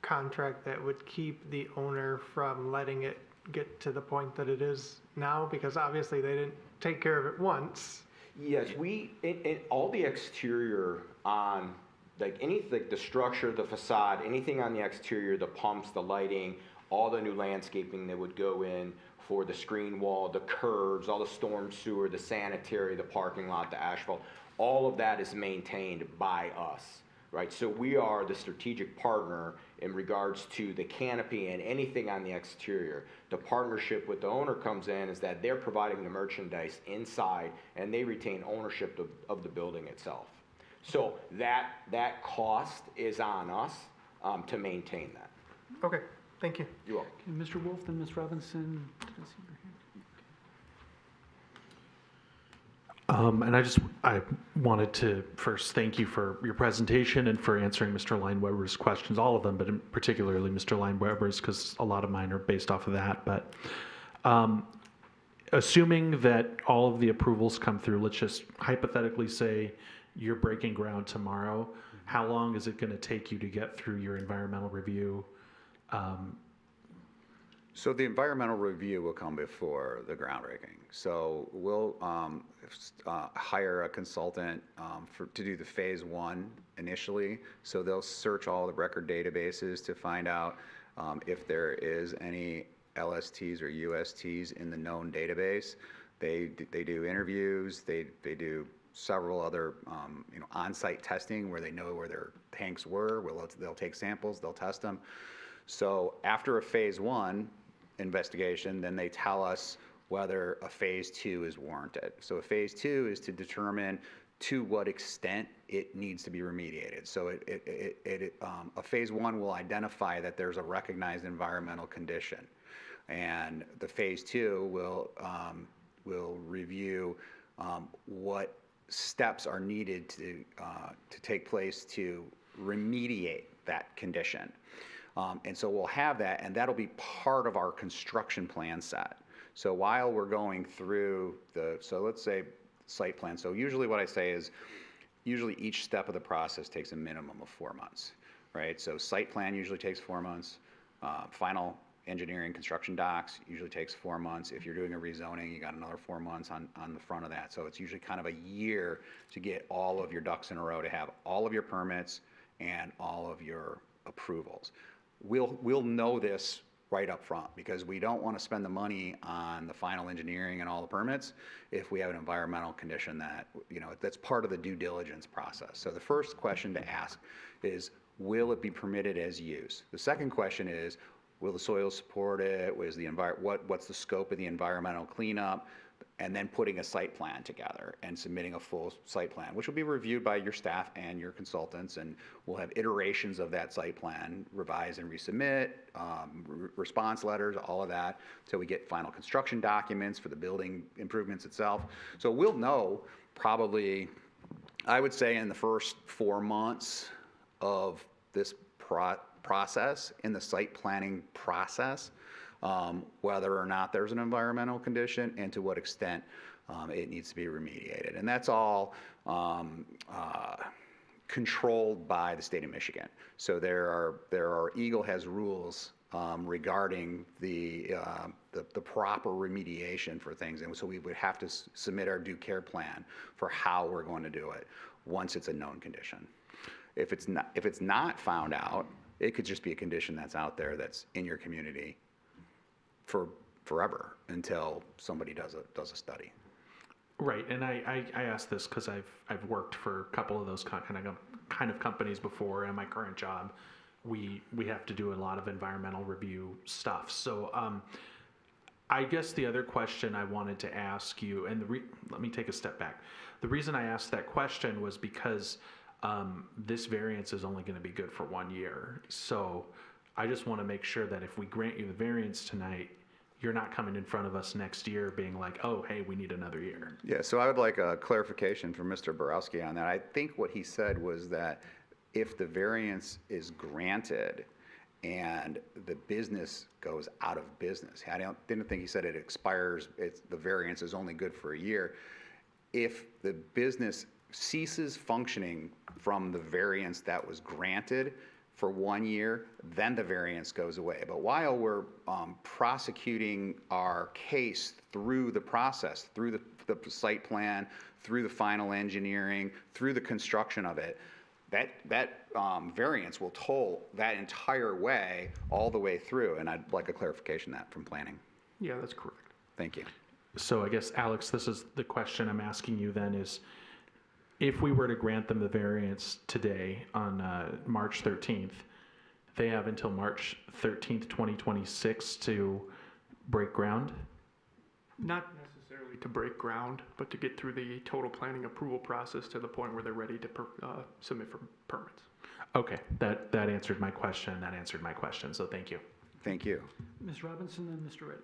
contract that would keep the owner from letting it get to the point that it is now? Because obviously they didn't take care of it once. Yes, in all the exterior on, like the structure, the facade, anything on the exterior, the pumps, the lighting, all the new landscaping that would go in for the screen wall, the curbs, all the storm sewer, the sanitary, the parking lot, the asphalt, all of that is maintained by us, right? So we are the strategic partner in regards to the canopy and anything on the exterior. The partnership with the owner comes in is that they're providing the merchandise inside and they retain ownership of the building itself. So that cost is on us to maintain that. Okay, thank you. You're welcome. Okay, Mr. Wolf, then Ms. Robinson. Did I see your hand? And I wanted to first thank you for your presentation and for answering Mr. Lineweber's questions, all of them, but particularly Mr. Lineweber's, because a lot of mine are based off of that. But assuming that all of the approvals come through, let's just hypothetically say you're breaking ground tomorrow, how long is it going to take you to get through your environmental review? So the environmental review will come before the groundbreaking. So we'll hire a consultant to do the phase 1 initially. So they'll search all the record databases to find out if there is any LSTs or USTs in the known database. They do interviews. They do several other on-site testing where they know where their tanks were. They'll take samples. They'll test them. So after a phase 1 investigation, then they tell us whether a phase 2 is warranted. So a phase 2 is to determine to what extent it needs to be remediated. So a phase 1 will identify that there's a recognized environmental condition, and the phase 2 will review what steps are needed to take place to remediate that condition. And so we'll have that, and that'll be part of our construction plan set. So while we're going through so let's say site plan. So usually what I say is, usually each step of the process takes a minimum of 4 months, right? So site plan usually takes 4 months. Final engineering construction docs usually takes 4 months. If you're doing a rezoning, you got another 4 months on the front of that. So it's usually kind of a year to get all of your ducks in a row, to have all of your permits and all of your approvals. We'll know this right up front, because we don't want to spend the money on the final engineering and all the permits if we have an environmental condition that, that's part of the due diligence process. So the first question to ask is, will it be permitted as use? The second question is, will the soil support it? What's the scope of the environmental cleanup? And then putting a site plan together and submitting a full site plan, which will be reviewed by your staff and your consultants, and we'll have iterations of that site plan, revise and resubmit, response letters, all of that, till we get final construction documents for the building improvements itself. So we'll know probably, I would say, in the first 4 months of this process, in the site planning process, whether or not there's an environmental condition and to what extent it needs to be remediated. And that's all controlled by the state of Michigan. So Eagle has rules regarding the proper remediation for things. And so we would have to submit our due care plan for how we're going to do it once it's a known condition. If it's not found out, it could just be a condition that's out there that's in your community for forever until somebody does a study. Right, and I asked this because I've worked for a couple of those kind of companies before. In my current job, we have to do a lot of environmental review stuff. So I guess the other question I wanted to ask you, and let me take a step back. The reason I asked that question was because this variance is only going to be good for 1 year. So I just want to make sure that if we grant you the variance tonight, you're not coming in front of us next year being like, oh, hey, we need another year. Yeah, so I would like a clarification from Mr. Borowski on that. I think what he said was that if the variance is granted and the business goes out of business, I didn't think he said it expires, the variance is only good for a year. If the business ceases functioning from the variance that was granted for 1 year, then the variance goes away. But while we're prosecuting our case through the process, through the site plan, through the final engineering, through the construction of it, that variance will toll that entire way all the way through. And I'd like a clarification of that from planning. Yeah, that's correct. Thank you. So I guess, Alex, this is the question I'm asking you then is, if we were to grant them the variance today on March 13th, they have until March 13th, 2026 to break ground? Not necessarily to break ground, but to get through the total planning approval process to the point where they're ready to submit for permits. Okay, that answered my question. So thank you. Thank you. Ms. Robinson and Mr. Reddy.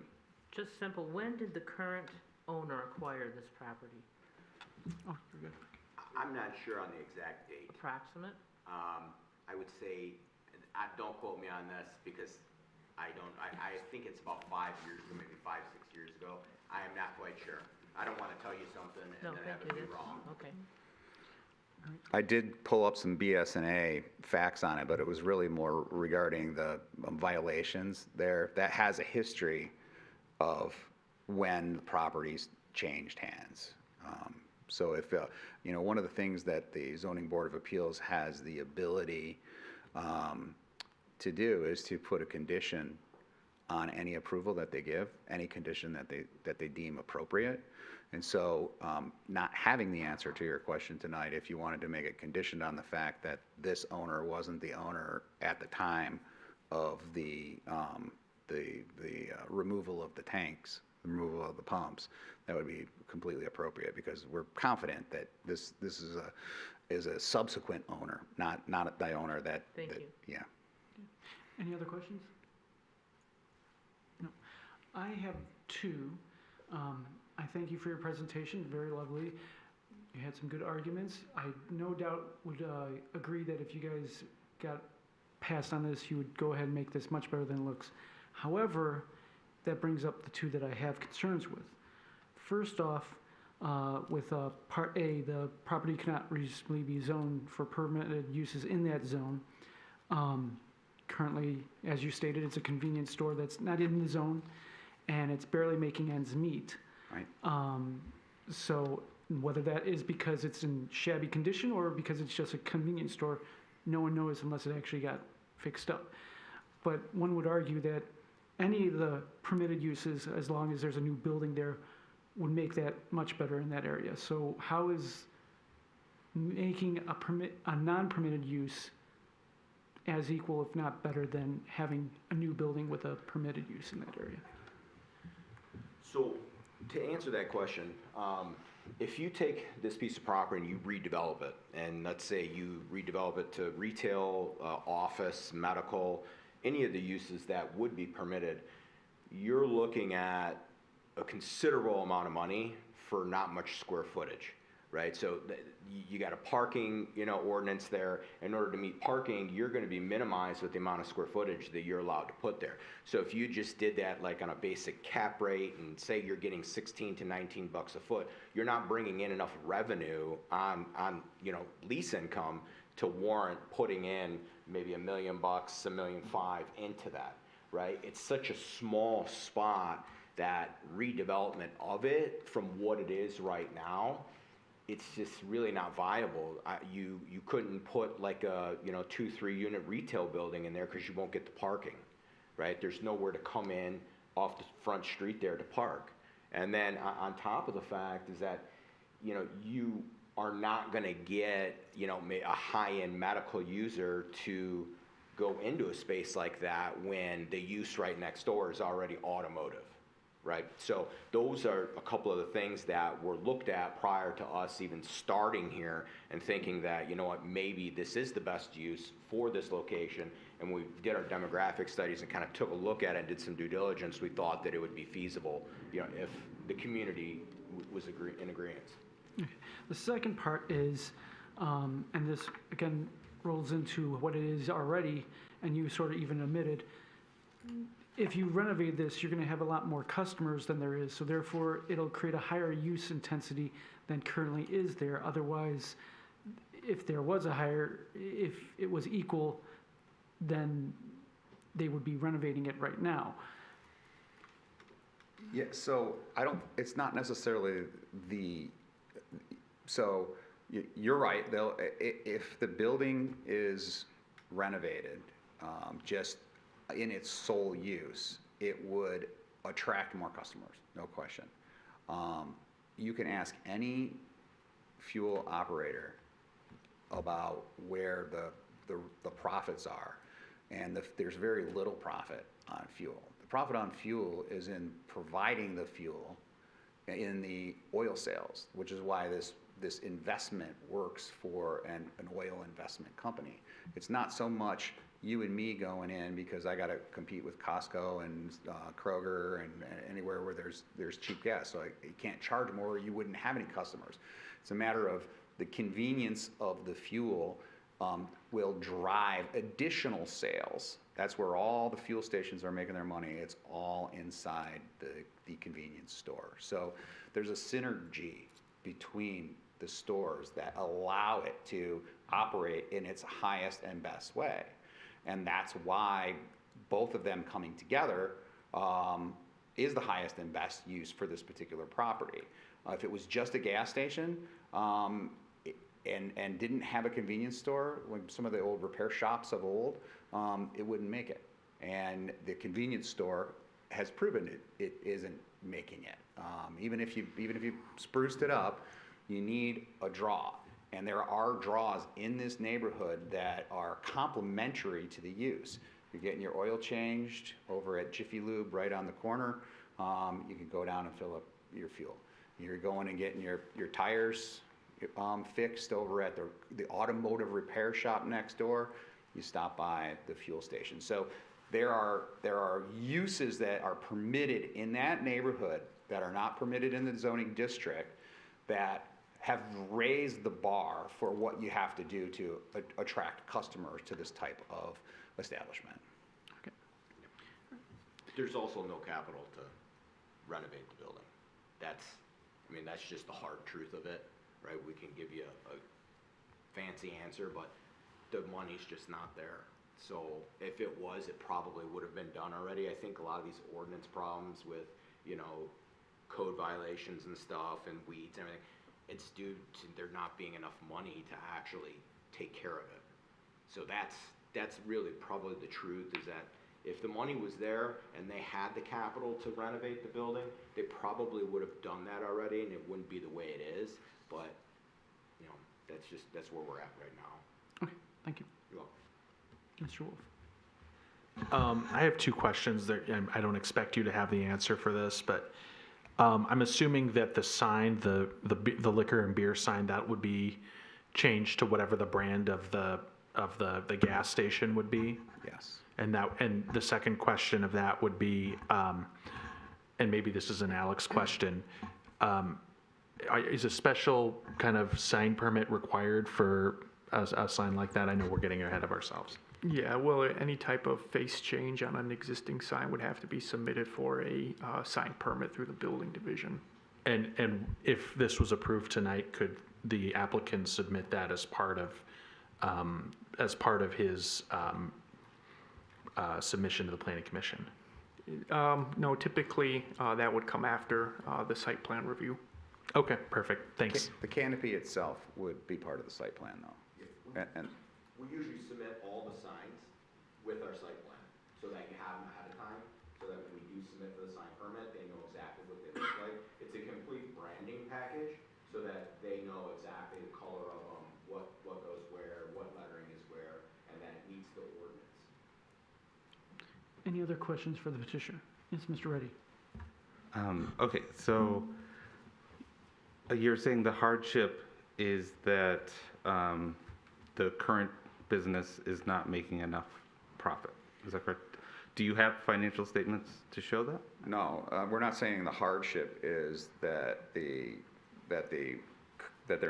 Just simple, when did the current owner acquire this property? Oh, you're good. I'm not sure on the exact date. Approximate? I would say, don't quote me on this because I think it's about 5 years ago, maybe 5, 6 years ago. I am not quite sure. I don't want to tell you something and then have it be wrong. Okay. I did pull up some BS&A facts on it, but it was really more regarding the violations there. That has a history of when the properties changed hands. So if, one of the things that the Zoning Board of Appeals has the ability to do is to put a condition on any approval that they give, any condition that they deem appropriate. And so not having the answer to your question tonight, if you wanted to make it conditioned on the fact that this owner wasn't the owner at the time of the removal of the tanks, the removal of the pumps, that would be completely appropriate because we're confident that this is a subsequent owner, not the owner that. Thank you. Yeah. Any other questions? No. I have two. I thank you for your presentation, very lovely. You had some good arguments. I no doubt would agree that if you guys got passed on this, you would go ahead and make this much better than it looks. However, that brings up the two that I have concerns with. First off, with Part A, the property cannot reasonably be zoned for permitted uses in that zone. Currently, as you stated, it's a convenience store that's not in the zone, and it's barely making ends meet. Right. So whether that is because it's in shabby condition or because it's just a convenience store, no one knows unless it actually got fixed up. But one would argue that any of the permitted uses, as long as there's a new building there, would make that much better in that area. So how is making a non-permitted use as equal, if not better, than having a new building with a permitted use in that area? So, to answer that question, if you take this piece of property and you redevelop it, and let's say you redevelop it to retail, office, medical, any of the uses that would be permitted, you're looking at a considerable amount of money for not much square footage, right? So you got a parking, ordinance there. In order to meet parking, you're going to be minimized with the amount of square footage that you're allowed to put there. So if you just did that like on a basic cap rate and say you're getting 16 to 19 bucks a foot, you're not bringing in enough revenue on lease income to warrant putting in maybe $1 million, $1.5 million into that, right? It's such a small spot that redevelopment of it from what it is right now, it's just really not viable. You couldn't put like a 2-3 unit retail building in there because you won't get the parking, right? There's nowhere to come in off the front street there to park. And then on top of the fact is that you are not going to get a high-end medical user to go into a space like that when the use right next door is already automotive. Right, so those are a couple of the things that were looked at prior to us even starting here and thinking that, maybe this is the best use for this location. And when we did our demographic studies and kind of took a look at it and did some due diligence, we thought that it would be feasible, if the community was in agreement. Okay. The second part is, and this again rolls into what it is already, and you sort of even admitted, if you renovate this, you're going to have a lot more customers than there is. So therefore, it'll create a higher use intensity than currently is there. Otherwise, if there was if it was equal, then they would be renovating it right now. Yeah, so it's not necessarily so you're right. If the building is renovated, just in its sole use, it would attract more customers, no question. You can ask any fuel operator about where the profits are, and there's very little profit on fuel. The profit on fuel is in providing the fuel in the oil sales, which is why this investment works for an oil investment company. It's not so much you and me going in because I got to compete with Costco and Kroger and anywhere where there's cheap gas. So you can't charge more, or you wouldn't have any customers. It's a matter of the convenience of the fuel will drive additional sales. That's where all the fuel stations are making their money. It's all inside the convenience store. So there's a synergy between the stores that allow it to operate in its highest and best way. And that's why both of them coming together is the highest and best use for this particular property. If it was just a gas station and didn't have a convenience store, like some of the old repair shops of old, it wouldn't make it. And the convenience store has proven it isn't making it. Even if you spruced it up, you need a draw. And there are draws in this neighborhood that are complementary to the use. You're getting your oil changed over at Jiffy Lube right on the corner. You can go down and fill up your fuel. You're going and getting your tires fixed over at the automotive repair shop next door. You stop by the fuel station. So there are uses that are permitted in that neighborhood that are not permitted in the zoning district that have raised the bar for what you have to do to attract customers to this type of establishment. There's also no capital to renovate the building. That's just the hard truth of it, right? We can give you a fancy answer, but the money's just not there. So if it was, it probably would have been done already. I think a lot of these ordinance problems with, code violations and stuff and weeds and everything, it's due to there not being enough money to actually take care of it. So that's really probably the truth, is that if the money was there and they had the capital to renovate the building, they probably would have done that already, and it wouldn't be the way it is. But, that's where we're at right now. Okay, thank you. You're welcome. Mr. Wolf. I have two questions that I don't expect you to have the answer for this, but I'm assuming that the sign, the liquor and beer sign, that would be changed to whatever the brand of the gas station would be. Yes. And the second question of that would be, and maybe this is an Alex question, is a special kind of sign permit required for a sign like that? I know we're getting ahead of ourselves. Yeah, well, any type of face change on an existing sign would have to be submitted for a sign permit through the building division. And if this was approved tonight, could the applicant submit that as part of his submission to the planning commission? No, typically that would come after the site plan review. Okay, perfect. Thanks. The canopy itself would be part of the site plan, though. And We usually submit all the signs with our site plan, so that you have them ahead of time, so that when we do submit for the sign permit, they know exactly what they look like. It's a complete branding package, so that they know exactly the color of them, what goes where, what lettering is where, and that it meets the ordinance. Any other questions for the petitioner? Yes, Mr. Reddy. Okay, so you're saying the hardship is that the current business is not making enough profit. Is that correct? Do you have financial statements to show that? no, we're not saying the hardship is that they're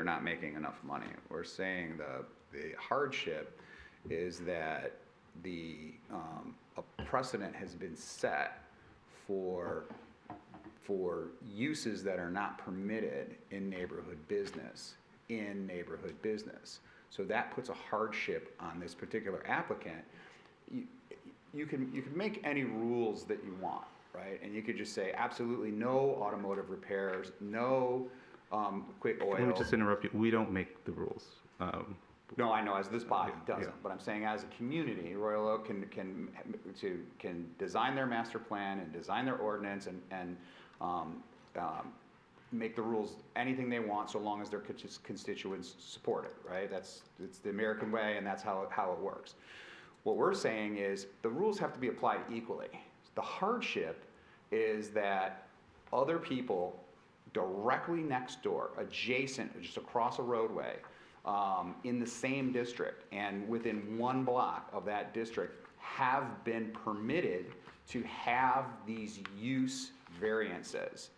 not making enough money. We're saying the hardship is that a precedent has been set for uses that are not permitted in neighborhood business. So that puts a hardship on this particular applicant. You can make any rules that you want, right? And you could just say absolutely no automotive repairs, no quick oil. Let me just interrupt you. We don't make the rules. No, I know, as this body doesn't, yeah. but I'm saying as a community, Royal Oak can design their master plan and design their ordinance and make the rules anything they want, so long as their constituents support it, right? It's the American way, and that's how it works. What we're saying is the rules have to be applied equally. The hardship is that other people directly next door, adjacent, just across a roadway, in the same district and within one block of that district have been permitted to have these use variances,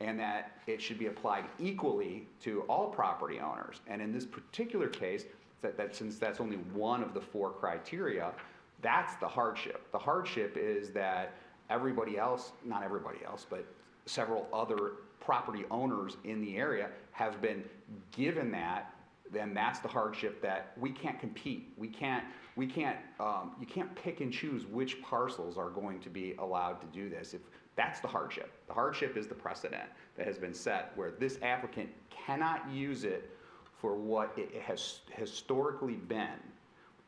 and that it should be applied equally to all property owners. And in this particular case, that since that's only one of the 4 criteria, that's the hardship. The hardship is that everybody else, not everybody else, but several other property owners in the area have been given that. Then that's the hardship, that we can't compete. You can't pick and choose which parcels are going to be allowed to do this. That's the hardship. The hardship is the precedent that has been set, where this applicant cannot use it for what it has historically been,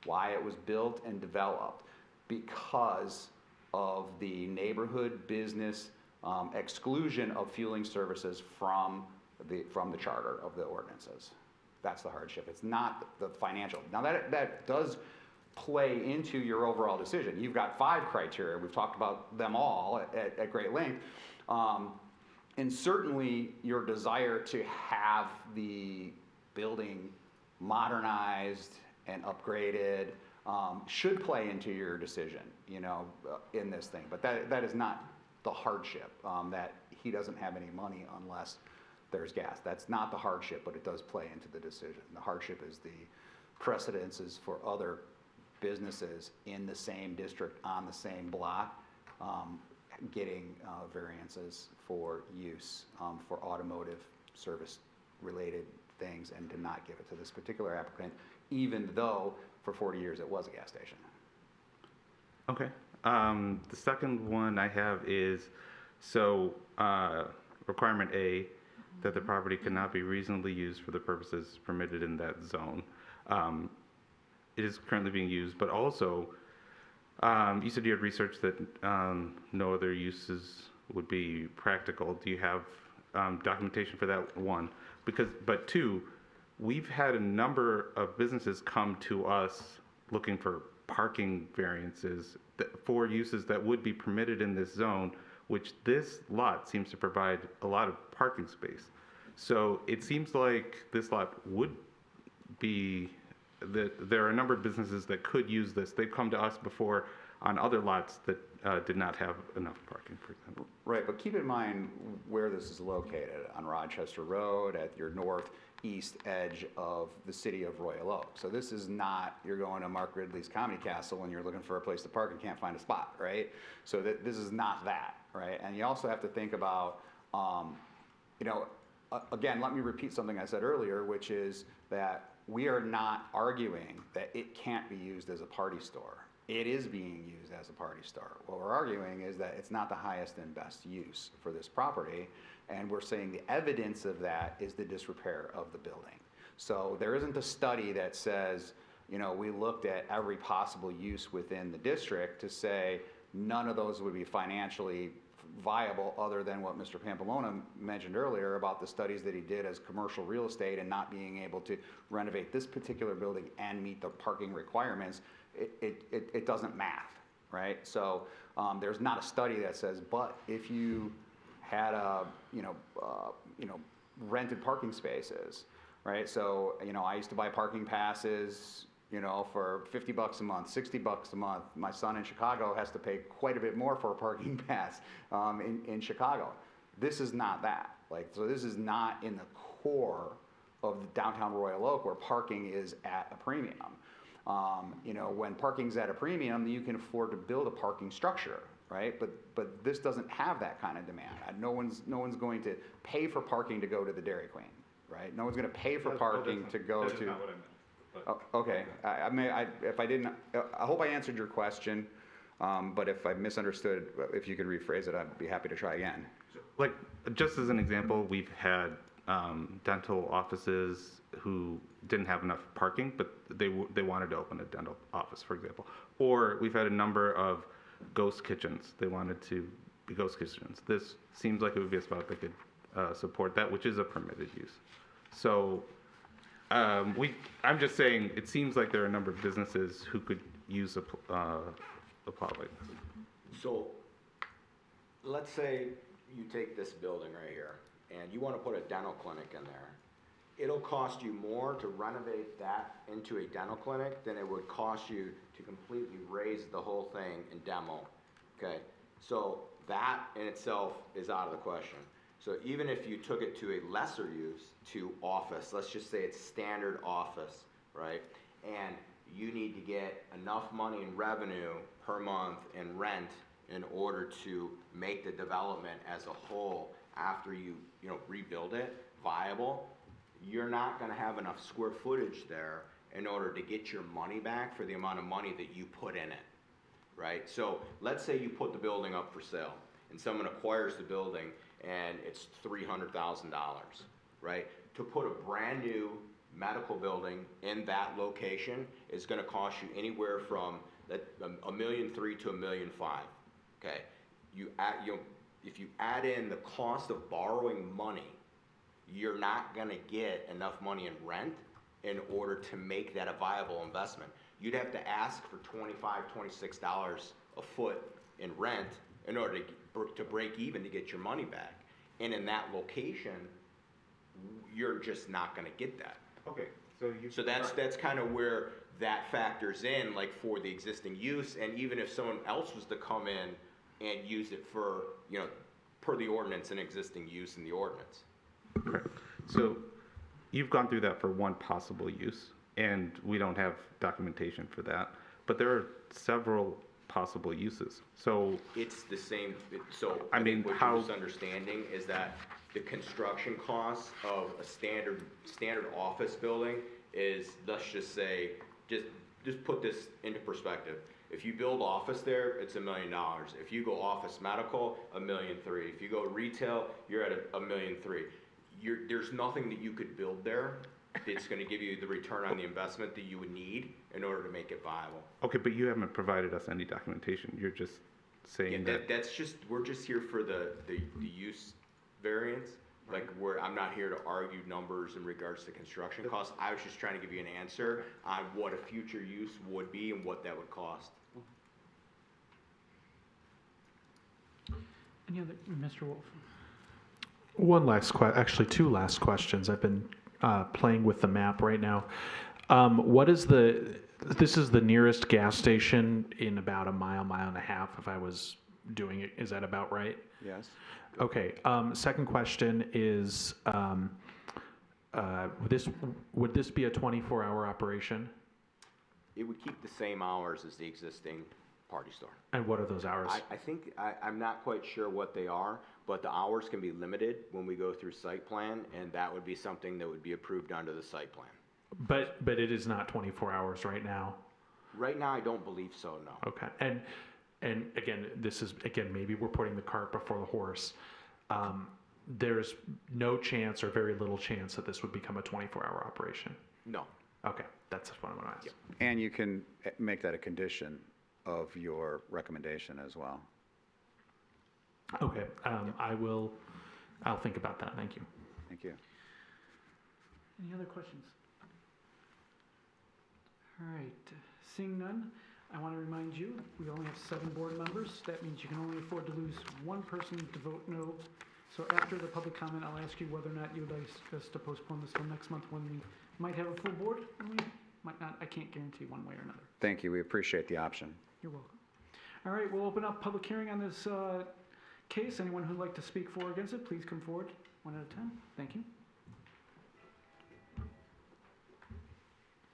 why it was built and developed, because of the neighborhood business exclusion of fueling services from the charter of the ordinances. That's the hardship. It's not the financial. Now that does play into your overall decision. You've got 5 criteria. We've talked about them all at great length. And certainly your desire to have the building modernized and upgraded should play into your decision, in this thing. But that is not the hardship, that he doesn't have any money unless there's gas. That's not the hardship, but it does play into the decision. The hardship is the precedences for other businesses in the same district on the same block getting variances for use for automotive service-related things, and to not give it to this particular applicant, even though for 40 years it was a gas station. Okay. The second one I have is, requirement A, that the property cannot be reasonably used for the purposes permitted in that zone. It is currently being used, but also, you said you had research that no other uses would be practical. Do you have documentation for that? One, but two, we've had a number of businesses come to us looking for parking variances for uses that would be permitted in this zone, which this lot seems to provide a lot of parking space. So it seems like this lot would be, that there are a number of businesses that could use this. They've come to us before on other lots that did not have enough parking, for example. Right, but keep in mind where this is located, on Rochester Road, at your northeast edge of the city of Royal Oak. So this is not, you're going to Mark Ridley's Comedy Castle and you're looking for a place to park and can't find a spot, right? So this is not that, right? And you also have to think about, again, let me repeat something I said earlier, which is that we are not arguing that it can't be used as a party store. It is being used as a party store. What we're arguing is that it's not the highest and best use for this property, and we're saying the evidence of that is the disrepair of the building. So there isn't a study that says, we looked at every possible use within the district to say none of those would be financially viable, other than what Mr. Pampalona mentioned earlier about the studies that he did as commercial real estate and not being able to renovate this particular building and meet the parking requirements. It doesn't math, right? So there's not a study that says, but if you had rented parking spaces, right? So I used to buy parking passes, for $50 a month, $60 a month. My son in Chicago has to pay quite a bit more for a parking pass in Chicago. This is not that. So this is not in the core of the downtown Royal Oak, where parking is at a premium. When parking's at a premium, you can afford to build a parking structure, right? But this doesn't have that kind of demand. No one's going to pay for parking to go to the Dairy Queen, right? No one's going to pay for parking to go to. That's not what I meant. Oh, okay. If I didn't, I hope I answered your question. But if I misunderstood, if you could rephrase it, I'd be happy to try again. Just as an example, we've had dental offices who didn't have enough parking, but they wanted to open a dental office, for example. Or we've had a number of ghost kitchens. They wanted to be ghost kitchens. This seems like it would be a spot that could support that, which is a permitted use. So I'm just saying, it seems like there are a number of businesses who could use a plot like this. So, let's say you take this building right here, and you want to put a dental clinic in there. It'll cost you more to renovate that into a dental clinic than it would cost you to completely raise the whole thing and demo, okay? So that in itself is out of the question. So even if you took it to a lesser use, to office, let's just say it's standard office, right? And you need to get enough money in revenue per month in rent in order to make the development as a whole, after you rebuild it, viable. You're not gonna have enough square footage there in order to get your money back for the amount of money that you put in it, right? So let's say you put the building up for sale and someone acquires the building and it's $300,000, right? To put a brand new medical building in that location is gonna cost you anywhere from $1.3 million to $1.5 million, okay? If you add in the cost of borrowing money, you're not gonna get enough money in rent in order to make that a viable investment. You'd have to ask for $25, $26 a foot in rent in order to break even to get your money back. And in that location, you're just not gonna get that. Okay, so that's kind of where that factors in, like for the existing use, and even if someone else was to come in and use it for, per the ordinance and existing use in the ordinance. Correct. So you've gone through that for one possible use, and we don't have documentation for that. but there are several possible uses. So, It's the same, so I I mean, think what how- you're misunderstanding is that the construction costs of a standard office building is, let's just say, just put this into perspective. If you build office there, it's $1 million. If you go office medical, $1.3 million. If you go retail, you're at $1.3 million. There's nothing that you could build there that's gonna give you the return on the investment that you would need in order to make it viable. okay, but you haven't provided us any documentation. You're just Yeah, saying that. that's just, we're just here for the use variance. Like, I'm not here to argue numbers in regards to construction costs. I was just trying to give you an answer on what a future use would be and what that would cost. Any other, Mr. Wolf? One last actually two last questions. I've been playing with the map right now. What is this is the nearest gas station in about a mile and a half if I was doing it. Is that about right? Yes. Okay. Second question is, would this be a 24-hour operation? It would keep the same hours as the existing party store. And what are those hours? I think, I'm not quite sure what they are, but the hours can be limited when we go through site plan, and that would be something that would be approved under the site plan. But it is not 24 hours right now. Right now, I don't believe so, no. Okay. And again, maybe we're putting the cart before the horse. There's no chance or very little chance that this would become a 24-hour operation. No. Okay, that's what I'm going to ask. And you can make that a condition of your recommendation as well. Okay, I'll think about that. Thank you. Thank you. Any other questions? All right, seeing none, I want to remind you, we only have 7 board members. That means you can only afford to lose one person to vote no. So after the public comment, I'll ask you whether or not you would like us to postpone this till next month when we might have a full board, and we might not. I can't guarantee one way or another. Thank you. We appreciate the option. You're welcome. All right, we'll open up public hearing on this case. Anyone who'd like to speak for or against it, please come forward one at a time. Thank you.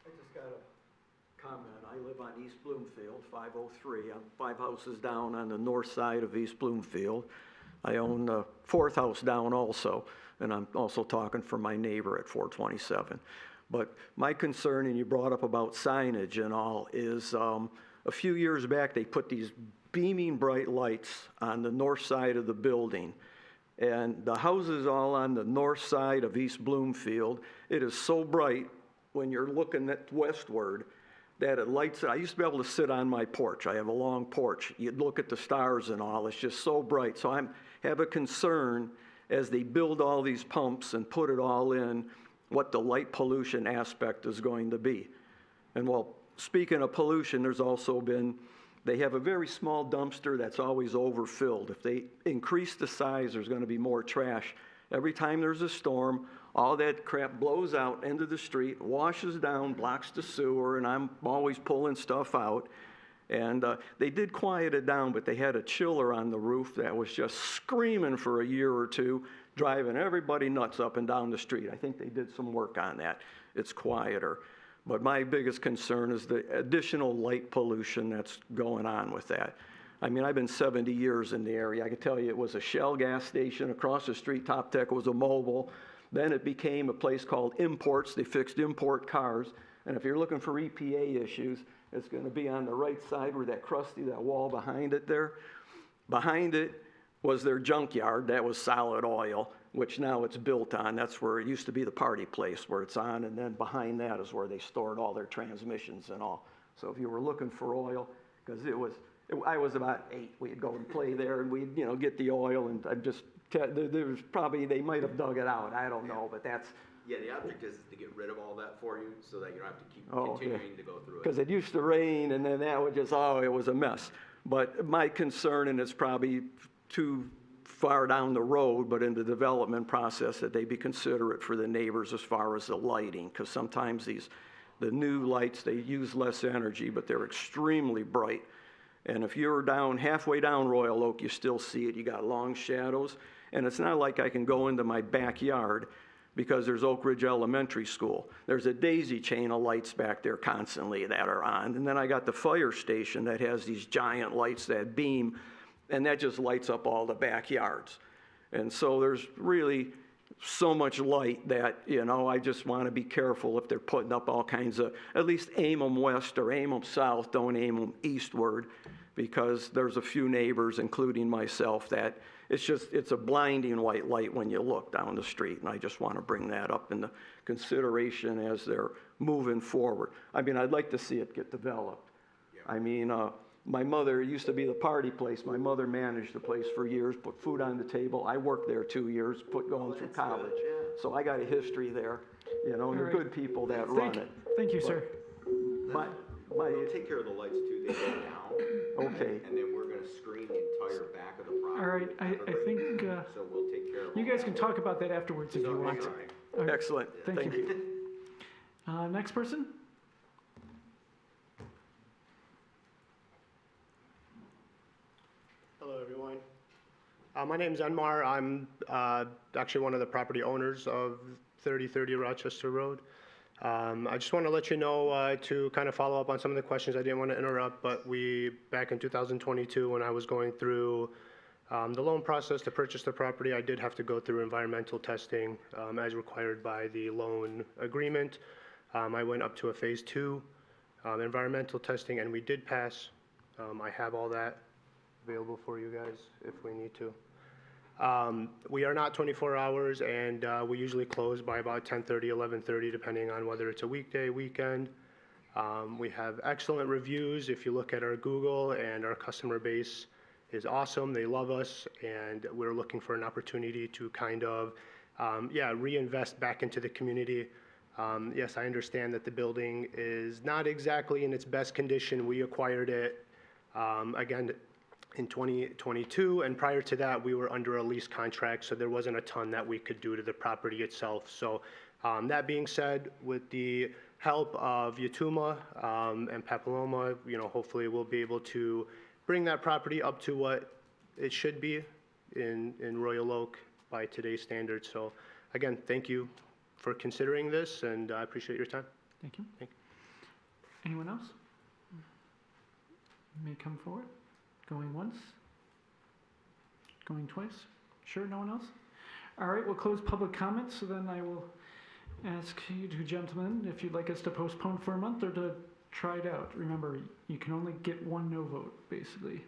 I just got a comment. I live on East Bloomfield, 503. I'm 5 houses down on the north side of East Bloomfield. I own the 4th house down also, and I'm also talking for my neighbor at 427. But my concern, and you brought up about signage and all, is a few years back they put these beaming bright lights on the north side of the building. And the houses all on the north side of East Bloomfield, it is so bright when you're looking at westward that it lights. I used to be able to sit on my porch. I have a long porch. You'd look at the stars and all. It's just so bright. So I have a concern as they build all these pumps and put it all in, what the light pollution aspect is going to be. And well, speaking of pollution, there's also been, they have a very small dumpster that's always overfilled. If they increase the size, there's going to be more trash. Every time there's a storm, all that crap blows out into the street, washes down, blocks the sewer, and I'm always pulling stuff out. And they did quiet it down, but they had a chiller on the roof that was just screaming for a year or two, driving everybody nuts up and down the street. I think they did some work on that. It's quieter. But my biggest concern is the additional light pollution that's going on with that. I mean, I've been 70 years in the area. I can tell you it was a Shell gas station. Across the street, Top Tech was a Mobile. Then it became a place called Imports. They fixed import cars. And if you're looking for EPA issues, it's going to be on the right side where that wall behind it there. Behind it was their junkyard. That was Solid Oil, which now it's built on. That's where it used to be the party place where it's on. And then behind that is where they stored all their transmissions and all. So if you were looking for oil, because I was about 8, we'd go and play there and we'd, get the oil. And I'm just, there's probably, they might have dug it out. I don't know, but that's. Yeah, the object is to get rid of all that for you so that you don't have to keep continuing to go through it. Because it used to rain and then that would just, it was a mess. But my concern, and it's probably too far down the road, but in the development process, that they be considerate for the neighbors as far as the lighting. Because sometimes the new lights, they use less energy, but they're extremely bright. And if you're halfway down Royal Oak, you still see it. You got long shadows. And it's not like I can go into my backyard because there's Oak Ridge Elementary School. There's a daisy chain of lights back there constantly that are on. And then I got the fire station that has these giant lights that beam, and that just lights up all the backyards. And so there's really so much light that, you know, I just want to be careful if they're putting up all kinds of, at least aim them west or aim them south, don't aim them eastward, because there's a few neighbors, including myself, that it's a blinding white light when you look down the street, and I just want to bring that up into consideration as they're moving forward. I mean, I'd like to see it get developed. I mean, my mother, it used to be the party place. My mother managed the place for years, put food on the table. I worked there 2 years, going through college. So I got a history there, you know, and they're good people that run it. Thank you, sir. We'll take care of the lights too, they go down. Okay. And then we're gonna screen the entire back of the property. All right, I think So we'll take care of you guys can talk about that afterwards if you want. All right. Excellent. Thank you. Next person? Hello, everyone. My name's Enmar. I'm actually one of the property owners of 3030 Rochester Road. I just want to let you know to kind of follow up on some of the questions. I didn't want to interrupt, but back in 2022, when I was going through the loan process to purchase the property, I did have to go through environmental testing as required by the loan agreement. I went up to a phase 2 environmental testing, and we did pass. I have all that available for you guys if we need to. We are not 24 hours, and we usually close by about 10:30, 11:30, depending on whether it's a weekday, weekend. We have excellent reviews. If you look at our Google, and our customer base is awesome. They love us, and we're looking for an opportunity to kind of, reinvest back into the community. Yes, I understand that the building is not exactly in its best condition. We acquired it, again, in 2022, and prior to that, we were under a lease contract, so there wasn't a ton that we could do to the property itself. So that being said, with the help of Yatuma and Papilloma, you know, hopefully we'll be able to bring that property up to what it should be in Royal Oak by today's standards. So again, thank you for considering this, and I appreciate your time. Thank you. Anyone else? May come forward. Going once? Going twice? Sure, no one else? All right, we'll close public comments, so then I will ask you two gentlemen if you'd like us to postpone for a month or to try it out. Remember, you can only get one no vote, basically.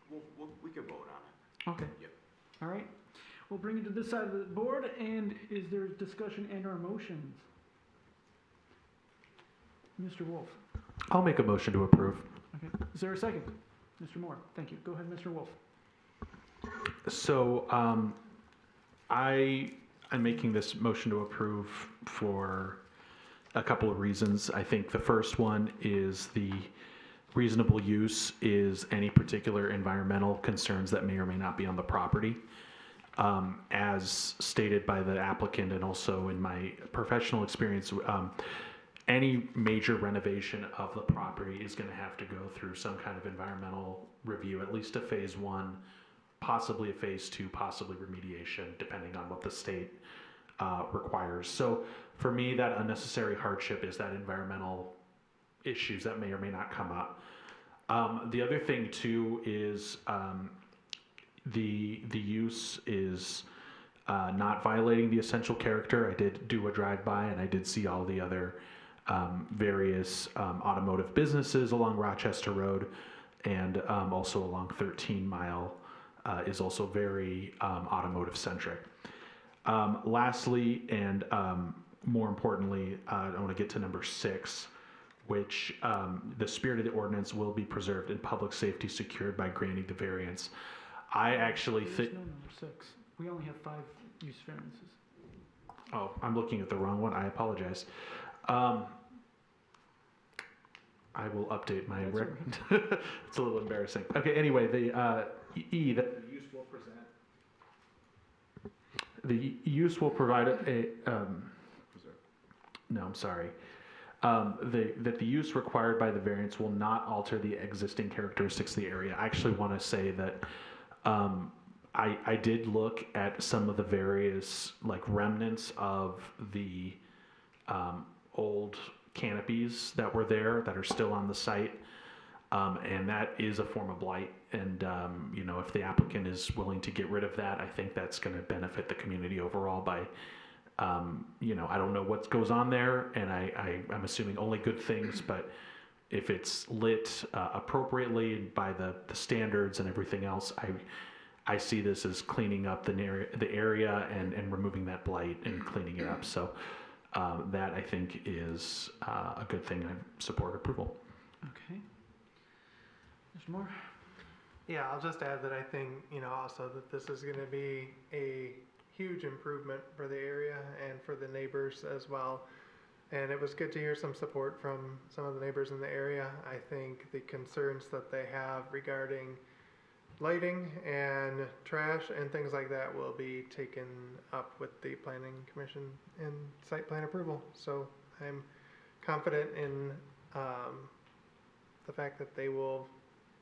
We can vote on it. Okay. Yep. All right. We'll bring it to this side of the board, and is there discussion and or motions? Mr. Wolf. I'll make a motion to approve. Okay. Is there a second? Mr. Moore. Thank you. Go ahead, Mr. Wolf. So I am making this motion to approve for a couple of reasons. I think the first one is the reasonable use is any particular environmental concerns that may or may not be on the property. As stated by the applicant and also in my professional experience, any major renovation of the property is going to have to go through some kind of environmental review, at least a phase 1, possibly a phase 2, possibly remediation, depending on what the state requires. So for me, that unnecessary hardship is that environmental issues that may or may not come up. The other thing too is the use is not violating the essential character. I did do a drive-by, and I did see all the other various automotive businesses along Rochester Road, and also along 13 Mile is also very automotive centric. Lastly, and more importantly, I want to get to number 6, which the spirit of the ordinance will be preserved and public safety secured by granting the variance. I actually think. No, number 6. We only have 5 use variances. Oh, I'm looking at the wrong one. I apologize. I will update my record. It's a little embarrassing. Okay, anyway, the E, that the use will present. The use will provide no, I'm sorry. That the use required by the variance will not alter the existing characteristics of the area. I actually want to say that I did look at some of the various like remnants of the old canopies that were there that are still on the site. And that is a form of blight. And, you know, if the applicant is willing to get rid of that, I think that's going to benefit the community overall by, you know, I don't know what goes on there, and I'm assuming only good things, but if it's lit appropriately by the standards and everything else, I see this as cleaning up the area and removing that blight and cleaning it up. So that, I think, is a good thing. I support approval. Okay. Mr. Moore? Yeah, I'll just add that I think, you know, also that this is going to be a huge improvement for the area and for the neighbors as well. And it was good to hear some support from some of the neighbors in the area. I think the concerns that they have regarding lighting and trash and things like that will be taken up with the planning commission and site plan approval. So I'm confident in the fact that they will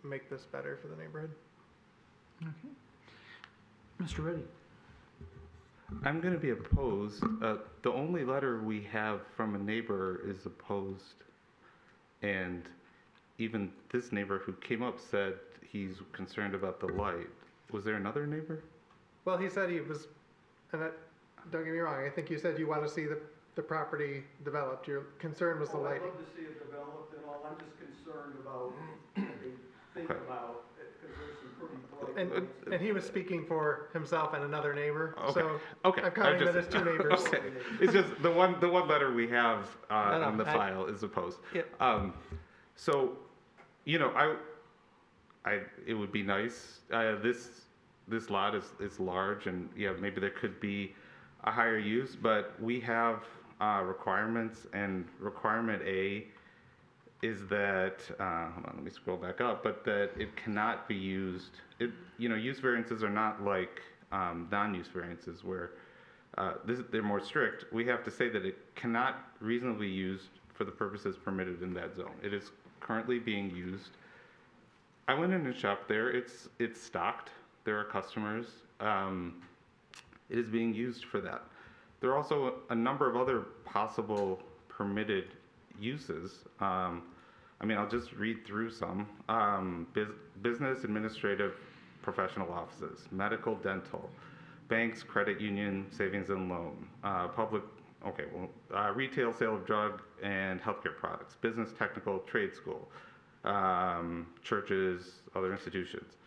make this better for the neighborhood. Okay. Mr. Reddy? I'm going to be opposed. The only letter we have from a neighbor is opposed. And even this neighbor who came up said he's concerned about the light. Was there another neighbor? Well, he said he was, and don't get me wrong, I think you said you want to see the property developed. Your concern was the lighting. I'd love to see it developed and all. I'm just concerned about what they think about it, because there's some pretty bright lights. And he was speaking for himself and another neighbor, Okay. so Okay. I'm counting that as two neighbors. Okay. It's just the one letter we have on the I- file is opposed. Yeah. So, you know, it would be nice. This lot is large, and yeah, maybe there could be a higher use, but we have requirements, and requirement A is that hold on, let me scroll back up, but that it cannot be used. Use variances are not like non-use variances where they're more strict. We have to say that it cannot reasonably be used for the purposes permitted in that zone. It is currently being used. I went in and shopped there. It's stocked. There are customers. It is being used for that. There are also a number of other possible permitted uses. I'll just read through some. Business, administrative, professional offices, medical, dental, banks, credit union, savings and loan, retail, sale of drug and healthcare products, business, technical, trade school, churches, other institutions,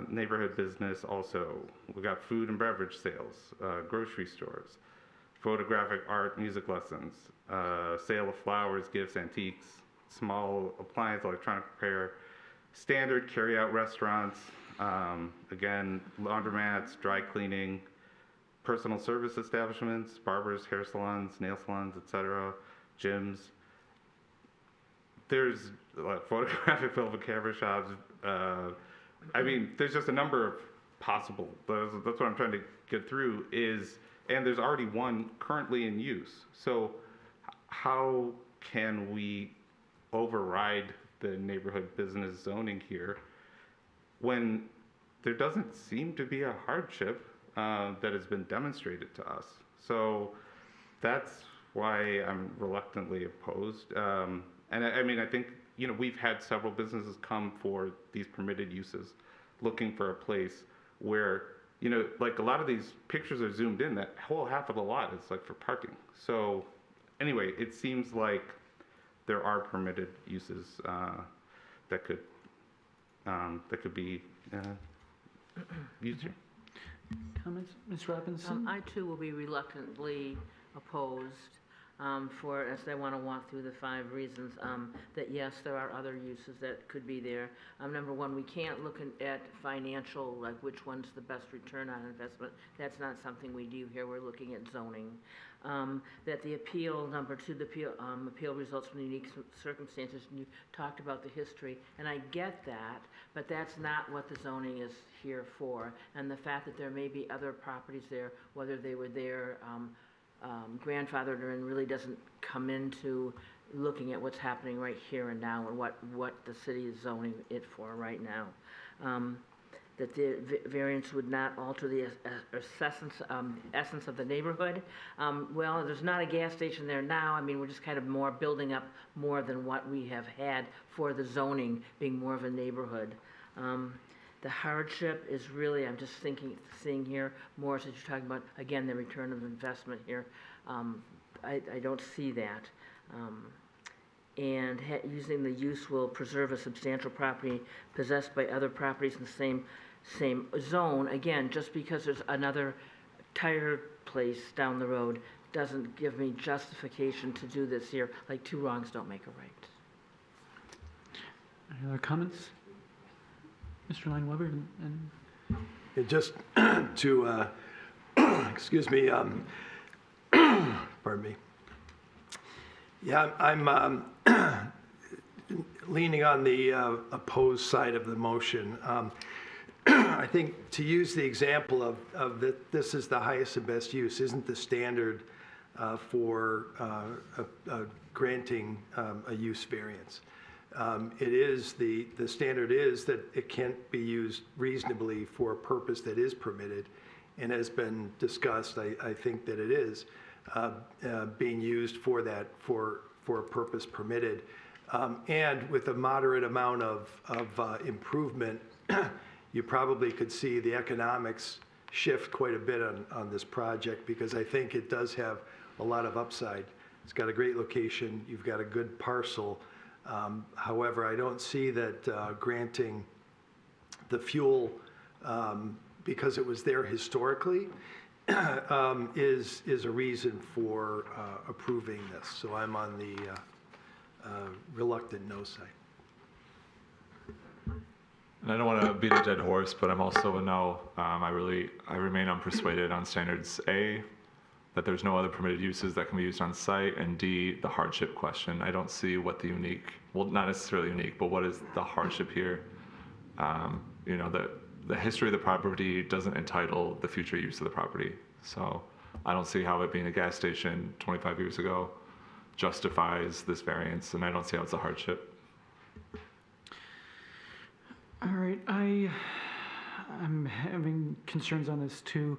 neighborhood business also. We got food and beverage sales, grocery stores, photographic art, music lessons, sale of flowers, gifts, antiques, small appliance, electronic repair, standard carry-out restaurants, again, laundromats, dry cleaning, personal service establishments, barbers, hair salons, nail salons, etc., gyms. There's photographic film and camera shops. There's just a number of possible. That's what I'm trying to get through and there's already one currently in use. So how can we override the neighborhood business zoning here when there doesn't seem to be a hardship that has been demonstrated to us? So that's why I'm reluctantly opposed. I think, we've had several businesses come for these permitted uses, looking for a place where, like a lot of these pictures are zoomed in, that whole half of the lot is like for parking. So anyway, it seems like there are permitted uses that could be used here. Comments? Ms. Robinson? I too will be reluctantly opposed as I want to walk through the 5 reasons that yes, there are other uses that could be there. Number one, we can't look at financial, like which one's the best return on investment. That's not something we do here. We're looking at zoning. That the appeal, number 2, the appeal results from unique circumstances. And you talked about the history, and I get that, but that's not what the zoning is here for. And the fact that there may be other properties there, whether they were there grandfathered in, really doesn't come into looking at what's happening right here and now and what the city is zoning it for right now. that the variance would not alter the essence of the neighborhood. Well, there's not a gas station there now. I mean, we're just kind of more building up more than what we have had for the zoning, being more of a neighborhood. The hardship is really, I'm just seeing here, more as you're talking about, again, the return of investment here. I don't see that. And using the use will preserve a substantial property possessed by other properties in the same zone. Again, just because there's another tire place down the road doesn't give me justification to do this here. Like, two wrongs don't make a right. Any other comments? Mr. Lang-Weber and Just to, excuse me, pardon me. Yeah, I'm leaning on the opposed side of the motion. I think to use the example of that this is the highest and best use isn't the standard for granting a use variance. It is, the standard is that it can't be used reasonably for a purpose that is permitted, and has been discussed, I think that it is being used for that, for a purpose permitted. And with a moderate amount of improvement, you probably could see the economics shift quite a bit on this project, because I think it does have a lot of upside. It's got a great location, you've got a good parcel. However, I don't see that granting the fuel, because it was there historically, is a reason for approving this. So I'm on the reluctant no side. And I don't want to beat a dead horse, but I'm also a no. I remain unpersuaded on standards A, that there's no other permitted uses that can be used on site, and D, the hardship question. I don't see what the unique, well, not necessarily unique, but what is the hardship here? You know, the history of the property doesn't entitle the future use of the property. So I don't see how it being a gas station 25 years ago justifies this variance, and I don't see how it's a hardship. all right, I'm having concerns on this too.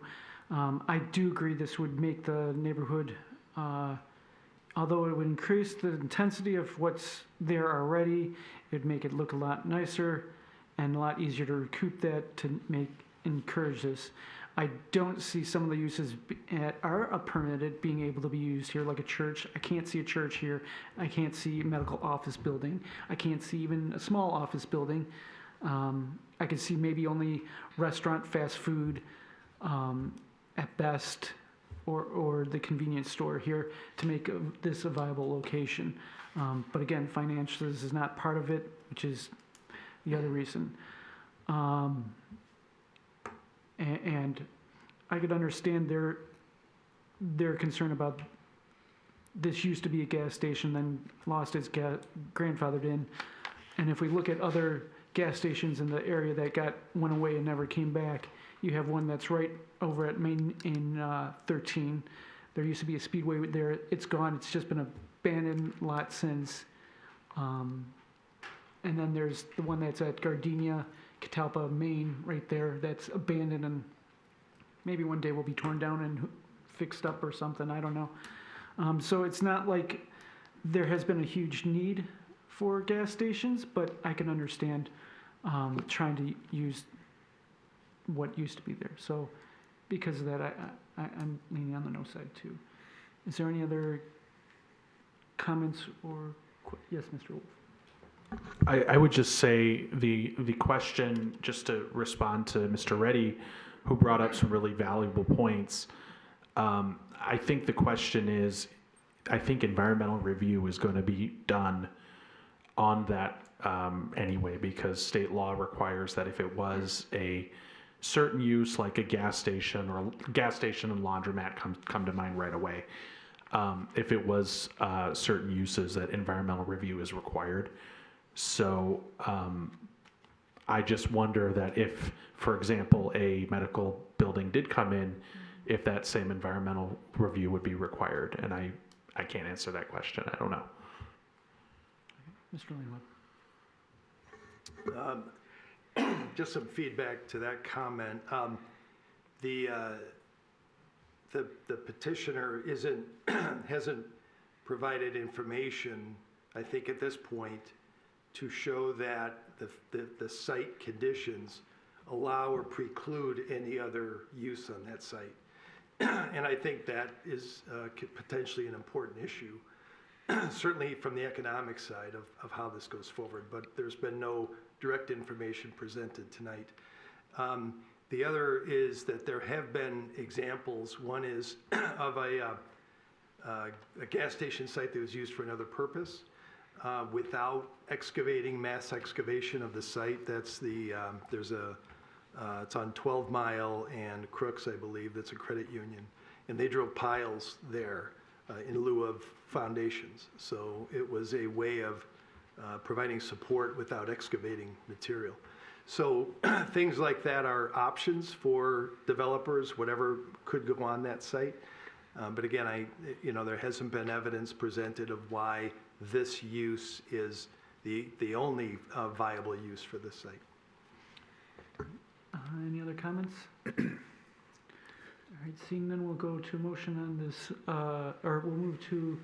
I do agree this would make the neighborhood, although it would increase the intensity of what's there already, it'd make it look a lot nicer and a lot easier to recoup that, to encourage this. I don't see some of the uses that are permitted being able to be used here, like a church. I can't see a church here. I can't see a medical office building. I can't see even a small office building. I could see maybe only restaurant, fast food, at best, or the convenience store here to make this a viable location. But again, financials is not part of it, which is the other reason. And I could understand their concern about this used to be a gas station, then lost its grandfathered in. And if we look at other gas stations in the area that went away and never came back, you have one that's right over at Main in 13. There used to be a Speedway there. It's gone. It's just been an abandoned lot since. And then there's the one that's at Gardenia, Catalpa, Maine, right there. That's abandoned, and maybe one day will be torn down and fixed up or something. I don't know. So it's not like there has been a huge need for gas stations, but I can understand trying to use what used to be there. So because of that, I'm leaning on the no side too. Is there any other comments or, yes, Mr. Wolf? I would just say the question, just to respond to Mr. Reddy, who brought up some really valuable points. I think the question is, I think environmental review is going to be done on that anyway, because state law requires that if it was a certain use, like a gas station and laundromat come to mind right away. If it was certain uses, that environmental review is required. So I just wonder that if, for example, a medical building did come in, if that same environmental review would be required. And I can't answer that question. I don't know. Mr. Langwood. just some feedback to that comment. The petitioner hasn't provided information, I think at this point, to show that the site conditions allow or preclude any other use on that site. And I think that is potentially an important issue, certainly from the economic side of how this goes forward, but there's been no direct information presented tonight. The other is that there have been examples. One is of a gas station site that was used for another purpose without mass excavation of the site. That's it's on 12 Mile and Crooks, I believe. That's a credit union. And they drove piles there in lieu of foundations. So it was a way of providing support without excavating material. So things like that are options for developers, whatever could go on that site. But again, there hasn't been evidence presented of why this use is the only viable use for this site. Any other comments? All right, seeing none, we'll go to a motion on this, or we'll move to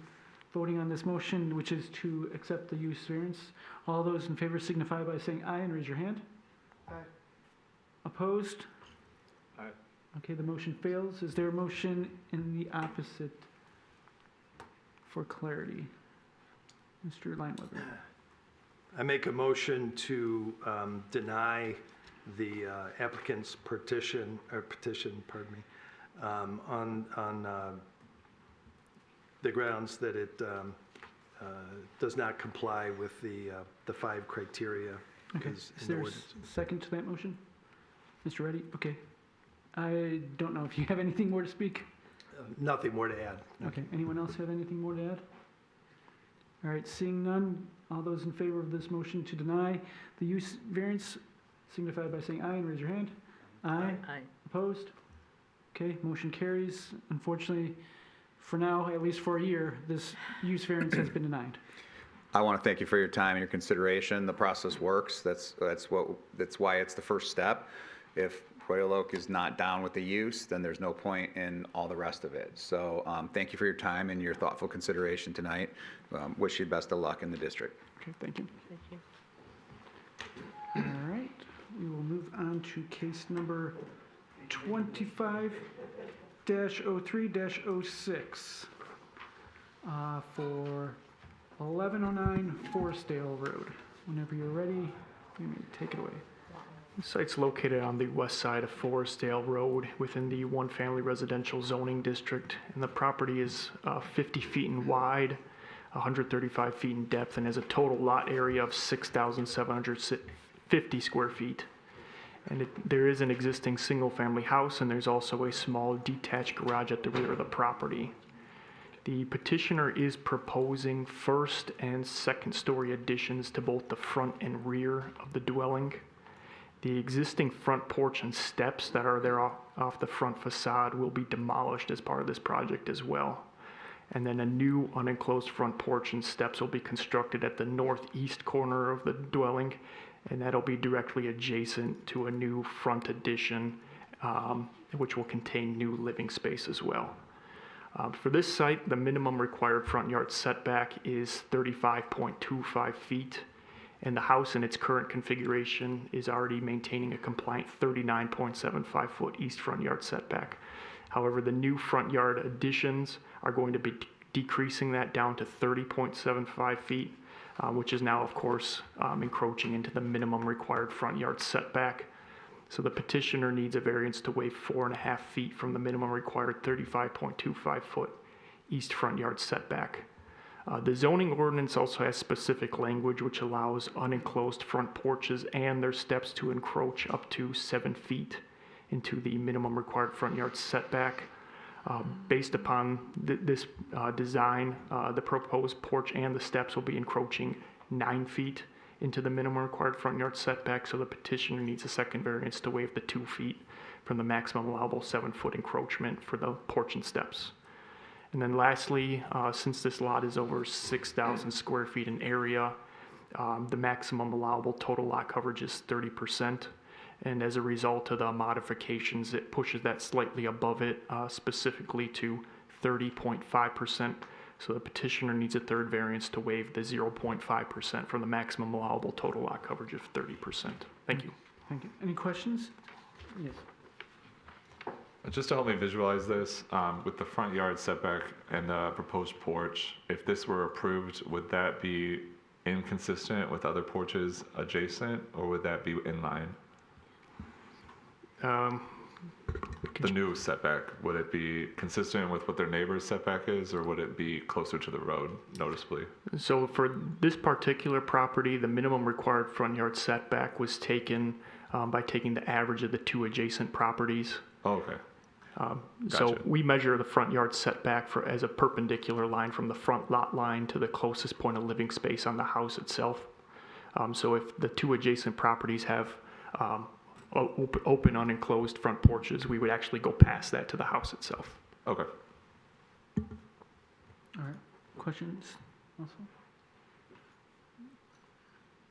voting on this motion, which is to accept the use variance. All those in favor signify by saying aye and raise your hand. Aye. Opposed? Aye. Okay, the motion fails. Is there a motion in the opposite for clarity? Mr. Lineweber. I make a motion to deny the applicant's petition, pardon me, on the grounds that it does not comply with the 5 criteria. Okay, is there a second to that motion? Mr. Reddy? Okay. I don't know if you have anything more to speak. Nothing more to add. Okay, anyone else have anything more to add? All right, seeing none, all those in favor of this motion to deny the use variance signify by saying aye and raise your hand. Aye. Aye. Opposed? Okay, motion carries. Unfortunately, for now, at least for a year, this use variance has been denied. I want to thank you for your time and your consideration. The process works. That's why it's the first step. If Royal Oak is not down with the use, then there's no point in all the rest of it. So thank you for your time and your thoughtful consideration tonight. Wish you best of luck in the district. Okay, thank you. Thank you. All right, we will move on to case number 25-03-06 for 1109 Forestdale Road. Whenever you're ready, you may take it away. The site's located on the west side of Forestdale Road within the one-family residential zoning district, and the property is 50 feet in wide, 135 feet in depth, and has a total lot area of 6,750 square feet. And there is an existing single-family house, and there's also a small detached garage at the rear of the property. The petitioner is proposing first and second story additions to both the front and rear of the dwelling. The existing front porch and steps that are there off the front facade will be demolished as part of this project as well. And then a new unenclosed front porch and steps will be constructed at the northeast corner of the dwelling, and that'll be directly adjacent to a new front addition, which will contain new living space as well. For this site, the minimum required front yard setback is 35.25 feet, and the house in its current configuration is already maintaining a compliant 39.75 foot east front yard setback. However, the new front yard additions are going to be decreasing that down to 30.75 feet, which is now, of course, encroaching into the minimum required front yard setback. So the petitioner needs a variance to waive 4.5 feet from the minimum required 35.25 foot east front yard setback. The zoning ordinance also has specific language which allows unenclosed front porches and their steps to encroach up to 7 feet into the minimum required front yard setback. Based upon this design, the proposed porch and the steps will be encroaching 9 feet into the minimum required front yard setback, so the petitioner needs a second variance to waive the 2 feet from the maximum allowable 7-foot encroachment for the porch and steps. And then lastly, since this lot is over 6,000 square feet in area, The maximum allowable total lot coverage is 30%. And as a result of the modifications, it pushes that slightly above it, specifically to 30.5%. So the petitioner needs a third variance to waive the 0.5% from the maximum allowable total lot coverage of 30%. Thank you. Thank you. Any questions? Yes. Just to help me visualize this, with the front yard setback and the proposed porch, if this were approved, would that be inconsistent with other porches adjacent, or would that be in line? The new setback, would it be consistent with what their neighbor's setback is, or would it be closer to the road noticeably? So for this particular property, the minimum required front yard setback was taken by taking the average of the two adjacent properties. Oh, okay. So Gotcha. we measure the front yard setback as a perpendicular line from the front lot line to the closest point of living space on the house itself. So if the two adjacent properties have open, unenclosed front porches, we would actually go past that to the house itself. Okay. All right. Questions also?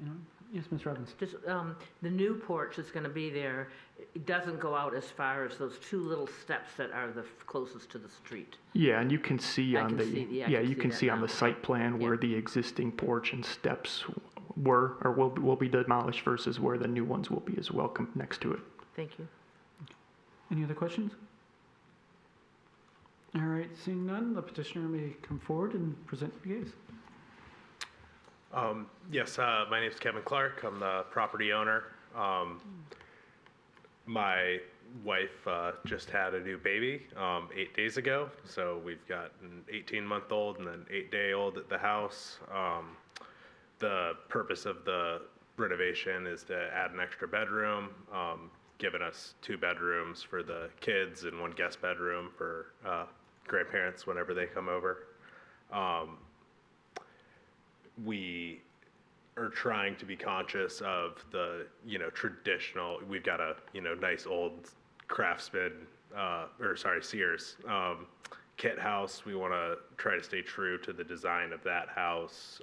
Anyone? Yes, Ms. Robbins. Just, the new porch that's gonna be there, it doesn't go out as far as those two little steps that are the closest to the street. Yeah, and you can see I on can the, see- yeah, I yeah, can you see can that see on now. the site plan where Yeah. the existing porch and steps were, or will be demolished versus where the new ones will be as well, next to it. Thank you. Any other questions? All right, seeing none, the petitioner may come forward and present the case. Yes, my name's Kevin Clark. I'm the property owner. My wife just had a new baby 8 days ago, so we've got an 18-month-old and an 8-day-old at the house. The purpose of the renovation is to add an extra bedroom, giving us 2 bedrooms for the kids and 1 guest bedroom for grandparents whenever they come over. We are trying to be conscious of the, traditional, we've got a, nice old Craftsman, Sears kit house. We want to try to stay true to the design of that house.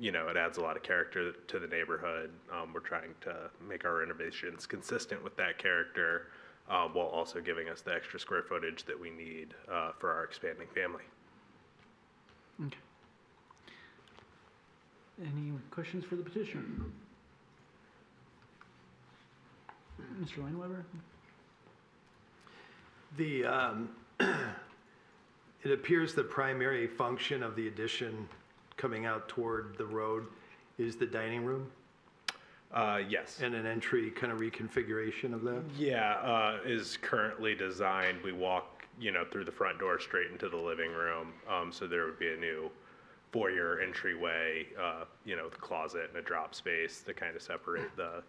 It adds a lot of character to the neighborhood. We're trying to make our renovations consistent with that character, while also giving us the extra square footage that we need for our expanding family. Okay. Any questions for the petitioner? Mr. Lineweber? It appears the primary function of the addition coming out toward the road is the dining room Yes. and an entry kind of reconfiguration of that? Yeah, is currently designed. We walk, through the front door straight into the living room. So there would be a new foyer entryway, with a closet and a drop space to kind of separate the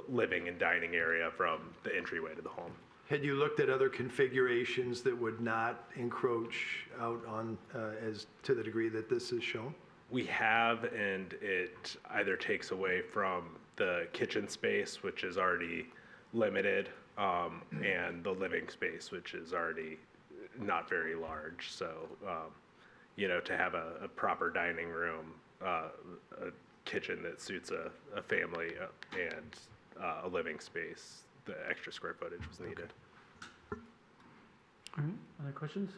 living and dining area from the entryway to the home. Had you looked at other configurations that would not encroach out on, as to the degree that this is shown? We have, and it either takes away from the kitchen space, which is already limited, and the living space, which is already not very large. So, to have a proper dining room, a kitchen that suits a family, and a living space, the extra square footage was needed. All right, other questions?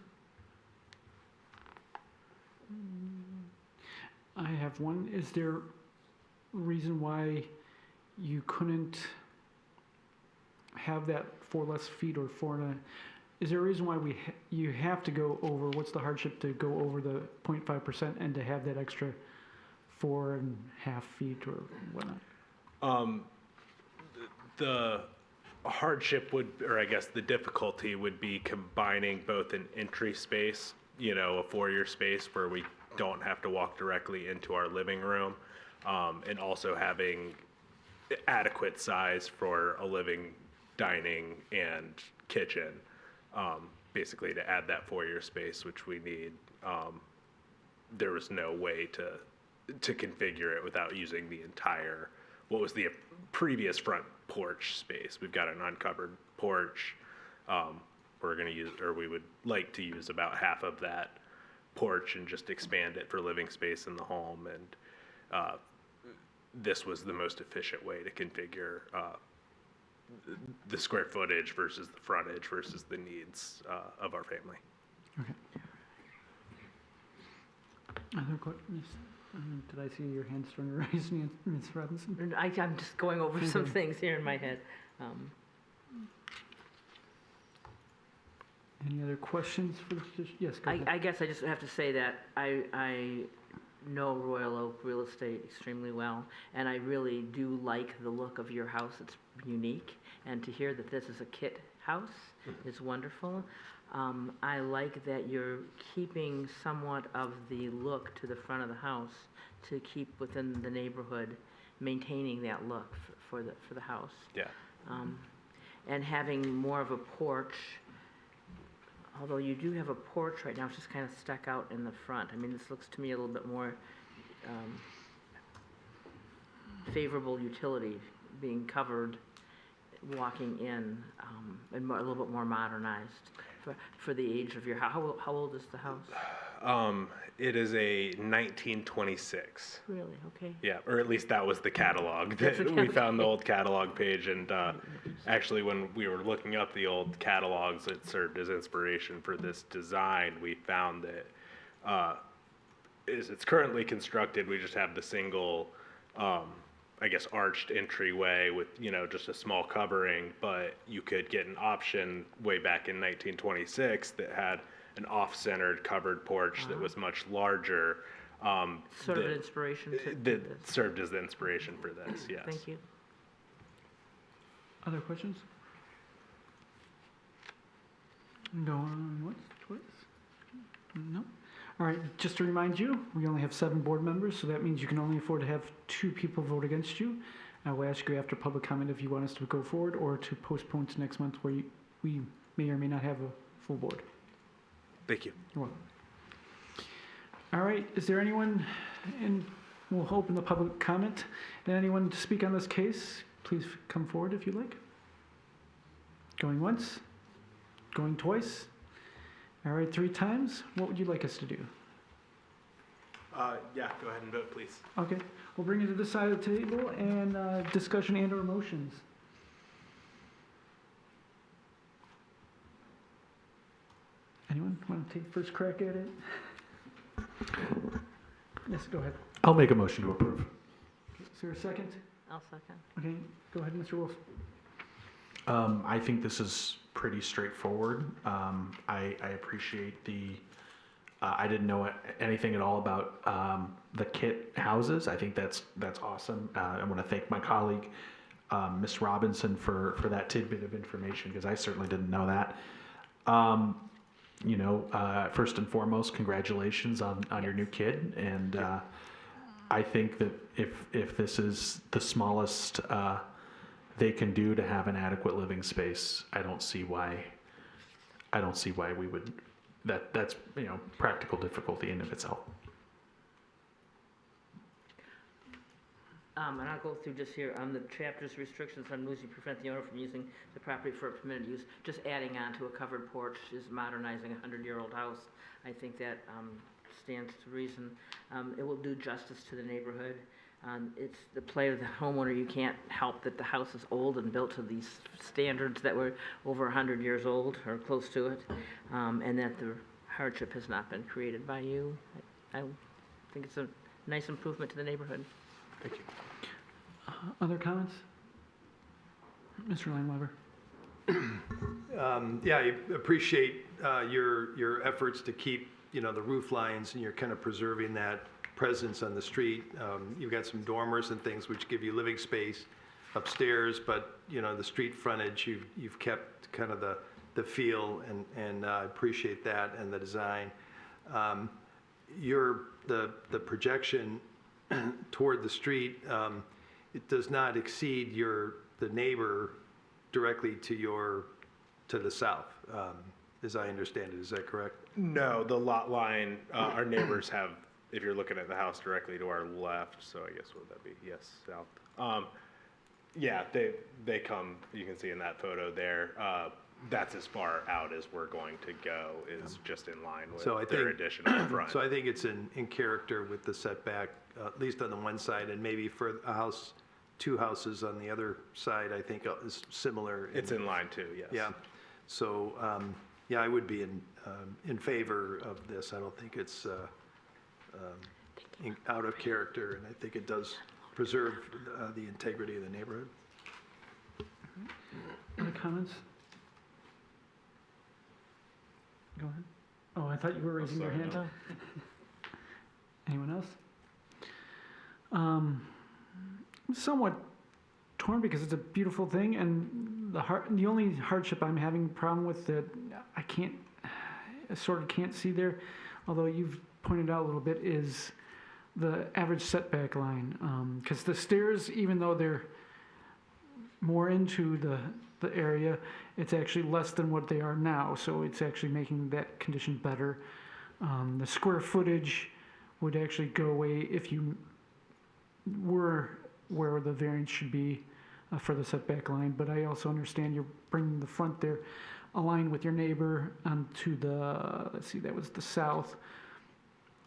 I have one. Is there a reason why you couldn't have that 4 less feet or 4 and a, is there a reason why you have to go over, what's the hardship to go over the 0.5% and to have that extra 4.5 feet or whatnot? The hardship would, or I guess the difficulty would be combining both an entry space, a foyer space where we don't have to walk directly into our living room, and also having adequate size for a living, dining, and kitchen, basically to add that foyer space, which we need. There was no way to configure it without using the entire, what was the previous front porch space. We've got an uncovered porch. We're going to use, or we would like to use about half of that porch and just expand it for living space in the home. And this was the most efficient way to configure the square footage versus the frontage versus the needs of our family. Okay. Other questions? Did I see your hand starting to raise, Ms. Robinson? I'm just going over some things here in my head. Any other questions for the petition? Yes, go ahead. I guess I just have to say that I know Royal Oak real estate extremely well, and I really do like the look of your house. It's unique, and to hear that this is a kit house is wonderful. I like that you're keeping somewhat of the look to the front of the house to keep within the neighborhood, maintaining that look for the house. Yeah. And having more of a porch. Although you do have a porch right now, it's just kind of stuck out in the front. I mean, this looks to me a little bit more favorable utility, being covered, walking in, and a little bit more modernized for the age of your house. How old is the house? It is a 1926. Really? Okay. Yeah, or at least that was the catalog. We found the old catalog page, and actually when we were looking up the old catalogs that served as inspiration for this design, we found that it's currently constructed. We just have the single, I guess, arched entryway with, just a small covering, but you could get an option way back in 1926 that had an off-centered covered porch that was much larger. Sort of an inspiration to that this. served as the inspiration for this, yes. Thank you. Other questions? Going once, twice? No? All right, just to remind you, we only have 7 board members, so that means you can only afford to have 2 people vote against you. I will ask you after public comment if you want us to go forward or to postpone to next month where we may or may not have a full board. Thank you. You're welcome. All right, is there anyone, and we'll open the public comment, and anyone to speak on this case, please come forward if you'd like. Going once, going twice. All right, 3 times. What would you like us to do? Yeah, go ahead and vote, please. Okay, we'll bring it to this side of the table and discussion and/or motions. Anyone want to take first crack at it? Yes, go ahead. I'll make a motion to approve. Is there a second? I'll second. Okay, go ahead, Mr. Wolf. I think this is pretty straightforward. I appreciate I didn't know anything at all about the kit houses. I think that's awesome. I want to thank my colleague, Ms. Robinson, for that tidbit of information, because I certainly didn't know that. First and foremost, congratulations on your new kid. And I think that if this is the smallest they can do to have an adequate living space, I don't see why we would, that's practical difficulty in of itself. And I'll go through just here on the chapter's restrictions on moves to prevent the owner from using the property for a permitted use. Just adding on to a covered porch is modernizing a 100-year-old house. I think that stands to reason. It will do justice to the neighborhood. It's the play of the homeowner. You can't help that the house is old and built to these standards that were over 100 years old or close to it, and that the hardship has not been created by you. I think it's a nice improvement to the neighborhood. Thank you. Other comments? Mr. Lineweber. Yeah, I appreciate your efforts to keep, the roof lines, and you're kind of preserving that presence on the street. You've got some dormers and things which give you living space upstairs, but, the street frontage, you've kept kind of the feel, and I appreciate that and the design. The projection toward the street, it does not exceed the neighbor directly to the south, as I understand it. Is that correct? No, the lot line, our neighbors have, if you're looking at the house directly to our left, so I guess what would that be? Yes, south. Yeah, they come, you can see in that photo there. That's as far out as we're going to go, is just in line with their addition on the front. So I think it's in character with the setback at least on the one side, and maybe for a house, 2 houses on the other side, I think is similar. It's in line too, yes. Yeah, so, yeah, I would be in favor of this. I don't think it's out of character, and I think it does preserve the integrity of the neighborhood. Any comments? Go ahead. Oh, I thought you were raising your hand. Anyone else? Somewhat torn because it's a beautiful thing, and the only hardship I'm having problem with that I sort of can't see there, although you've pointed out a little bit, is the average setback line. Because the stairs, even though they're more into the area, it's actually less than what they are now, so it's actually making that condition better. The square footage would actually go away if you were where the variance should be for the setback line, but I also understand you're bringing the front there aligned with your neighbor onto the, let's see, that was the south,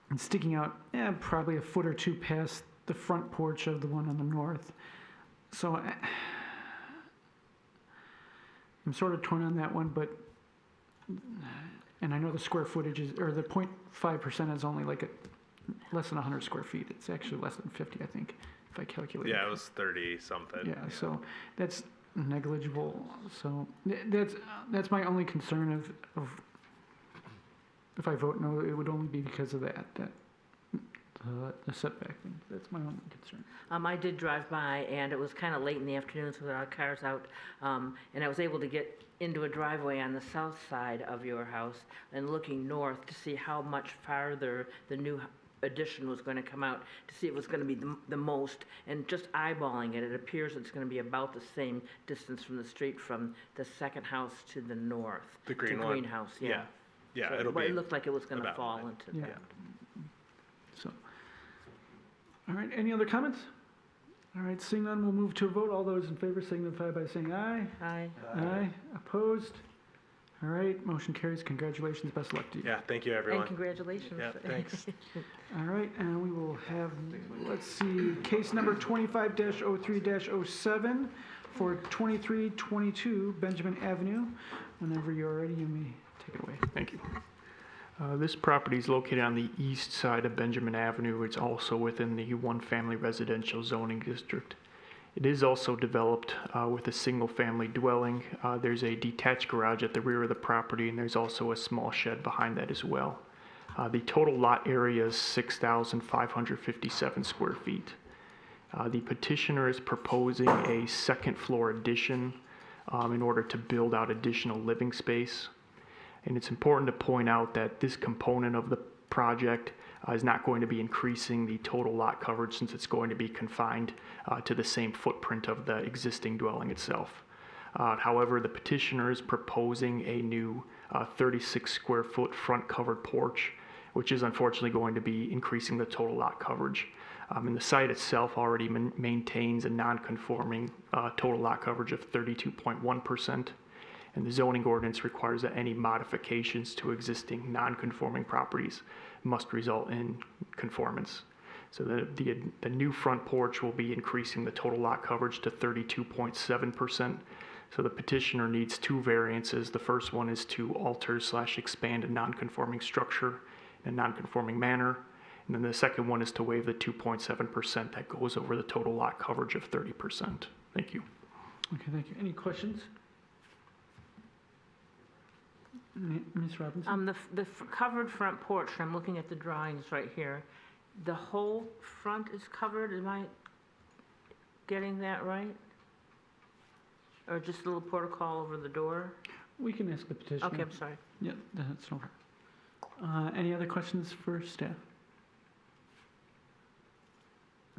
and sticking out probably a foot or 2 past the front porch of the one on the north. So I'm sort of torn on that one, but, and I know the square footage is, or the 0.5% is only like less than 100 square feet. It's actually less than 50, I think, if I calculate. Yeah, it was 30 something. Yeah, so that's negligible. So that's my only concern of if I vote no, it would only be because of that the setback thing. That's my only concern. I did drive by, and it was kind of late in the afternoon, so there are cars out, and I was able to get into a driveway on the south side of your house and looking north to see how much farther the new addition was going to come out, to see it was going to be the most, and just eyeballing it, it appears it's going to be about the same distance from the street from the second house to the north. The green the one? greenhouse, yeah. Yeah, So it'll be it looked like it was going to about fall right. into Yeah. So, all right, any other comments? All right, seeing none, we'll move to a vote. All those in favor signify by saying aye. Aye. Aye. Opposed? All right, motion carries. Congratulations, best of luck to you. Yeah, thank you, everyone. And congratulations. Yeah, thanks. All right, and we will have, let's see, case number 25-03-07 for 2322 Benjamin Avenue. Whenever you're ready, you may take it away. Thank you. This property is located on the east side of Benjamin Avenue. It's also within the one-family residential zoning district. It is also developed with a single-family dwelling. There's a detached garage at the rear of the property, and there's also a small shed behind that as well. The total lot area is 6,557 square feet. The petitioner is proposing a second-floor addition in order to build out additional living space. And it's important to point out that this component of the project is not going to be increasing the total lot coverage, since it's going to be confined to the same footprint of the existing dwelling itself. However, the petitioner is proposing a new 36 square foot front covered porch, which is unfortunately going to be increasing the total lot coverage. And the site itself already maintains a non-conforming total lot coverage of 32.1%. And the zoning ordinance requires that any modifications to existing non-conforming properties must result in conformance. So the new front porch will be increasing the total lot coverage to 32.7%. So the petitioner needs 2 variances. The first one is to alter/expand a non-conforming structure in a non-conforming manner. And then the second one is to waive the 2.7% that goes over the total lot coverage of 30%. Thank you. Okay, thank you. Any questions? Ms. Robinson? The covered front porch, I'm looking at the drawings right here. The whole front is covered, am I getting that right? Or just a little protocol over the door? We can ask the petitioner. Okay, I'm sorry. Yeah, that's no problem. Any other questions for staff?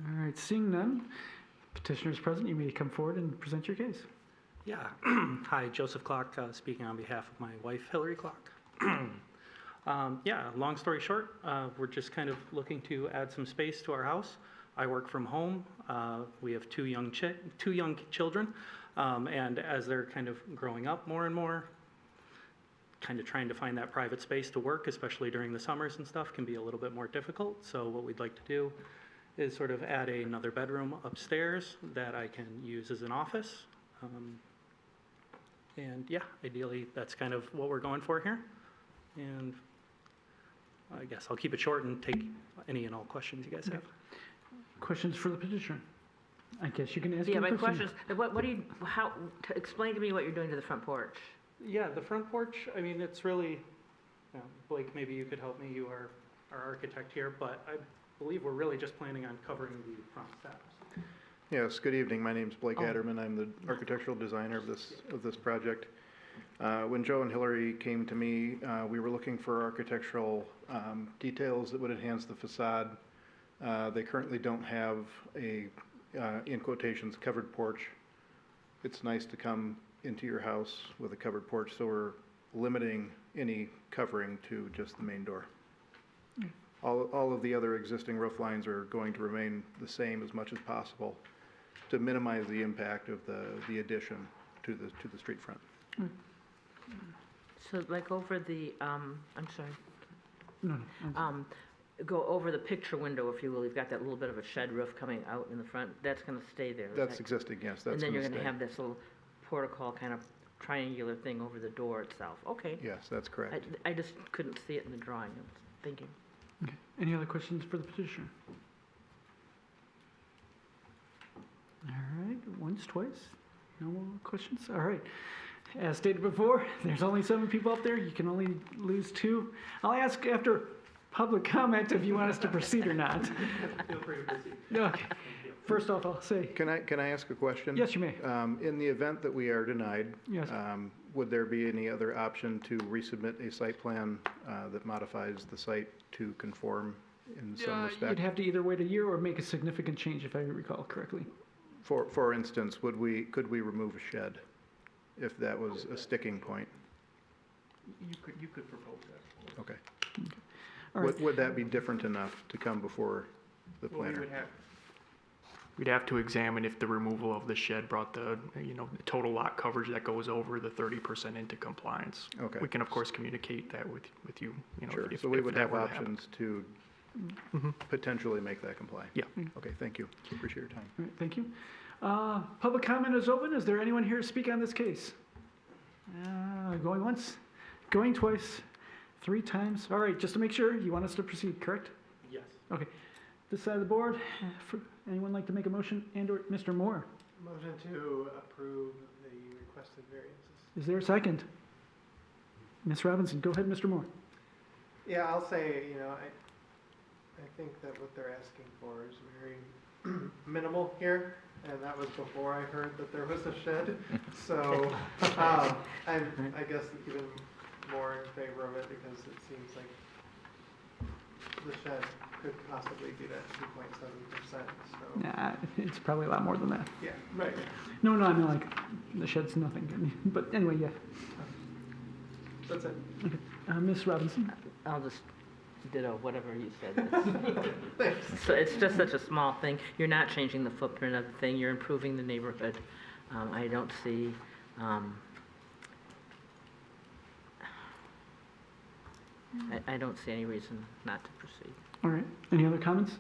All right, seeing none, petitioner is present. You may come forward and present your case. Yeah. Hi, Joseph Clark, speaking on behalf of my wife, Hillary Clark. Yeah, long story short, we're just kind of looking to add some space to our house. I work from home. We have two young children, and as they're kind of growing up more and more, kind of trying to find that private space to work, especially during the summers and stuff, can be a little bit more difficult. So what we'd like to do is sort of add another bedroom upstairs that I can use as an office. And yeah, ideally, that's kind of what we're going for here. And I guess I'll keep it short and take any and all questions you guys have. Questions for the petitioner? I guess you can ask Yeah, your my question. question is, what do you, explain to me what you're doing to the front porch. Yeah, the front porch, I mean, it's really, Blake, maybe you could help me, you are our architect here, but I believe we're really just planning on covering the front steps. Yes, good evening. My name's Blake Adderman. I'm the architectural designer of this project. When Joe and Hillary came to me, we were looking for architectural details that would enhance the facade. They currently don't have a, in quotations, covered porch. It's nice to come into your house with a covered porch, so we're limiting any covering to just the main door. All of the other existing roof lines are going to remain the same as much as possible to minimize the impact of the addition to the street front. So like over the, I'm sorry. No. Go over the picture window, if you will. You've got that little bit of a shed roof coming out in the front. That's going to stay there. That's existing, yes. That's and then you're going to have this little portico kind of triangular thing over the door itself. Okay. Yes, that's correct. I just couldn't see it in the drawing. Thank you. Okay. Any other questions for the petitioner? All right, once, twice. No more questions? All right. As stated before, there's only 7 people up there. You can only lose 2. I'll ask after public comment if you want us to proceed or not. Feel free to proceed. Okay. First off, I'll say. Can I ask a question? Yes, you may. In the event that we are denied, Yes. Would there be any other option to resubmit a site plan that modifies the site to conform in some respect? You'd have to either wait a year or make a significant change, if I recall correctly. For instance, could we remove a shed if that was a sticking point? You could propose that. Okay. All right. Would that be different enough to come before the Well, planner? we'd have to examine if the removal of the shed brought the, the total lot coverage that goes over the 30% into compliance. Okay. We can, of course, communicate that with you, Sure, if so we if would that have were to happen. options to potentially make that comply? Yeah. Okay, thank you. Appreciate your time. All right, thank you. Public comment is open. Is there anyone here to speak on this case? Going once, going twice, 3 times. All right, just to make sure, you want us to proceed, correct? Yes. Okay. This side of the board, anyone like to make a motion? And/or Mr. Moore? Motion to approve the requested variances. Is there a second? Ms. Robinson, go ahead, Mr. Moore. Yeah, I'll say, I think that what they're asking for is very minimal here, and that was before I heard that there was a shed. So I'm, I guess, even more in favor of it because it seems like the shed could possibly be that 2.7%. So Nah, it's probably a lot more than that. yeah, right. No, I mean, like, the shed's nothing. But anyway, yeah. That's it. Okay. Ms. Robinson? I'll just ditto whatever you said. So it's just such a small thing. You're not changing the footprint of the thing. You're improving the neighborhood. I don't see, I don't see any reason not to proceed. All right. Any other comments?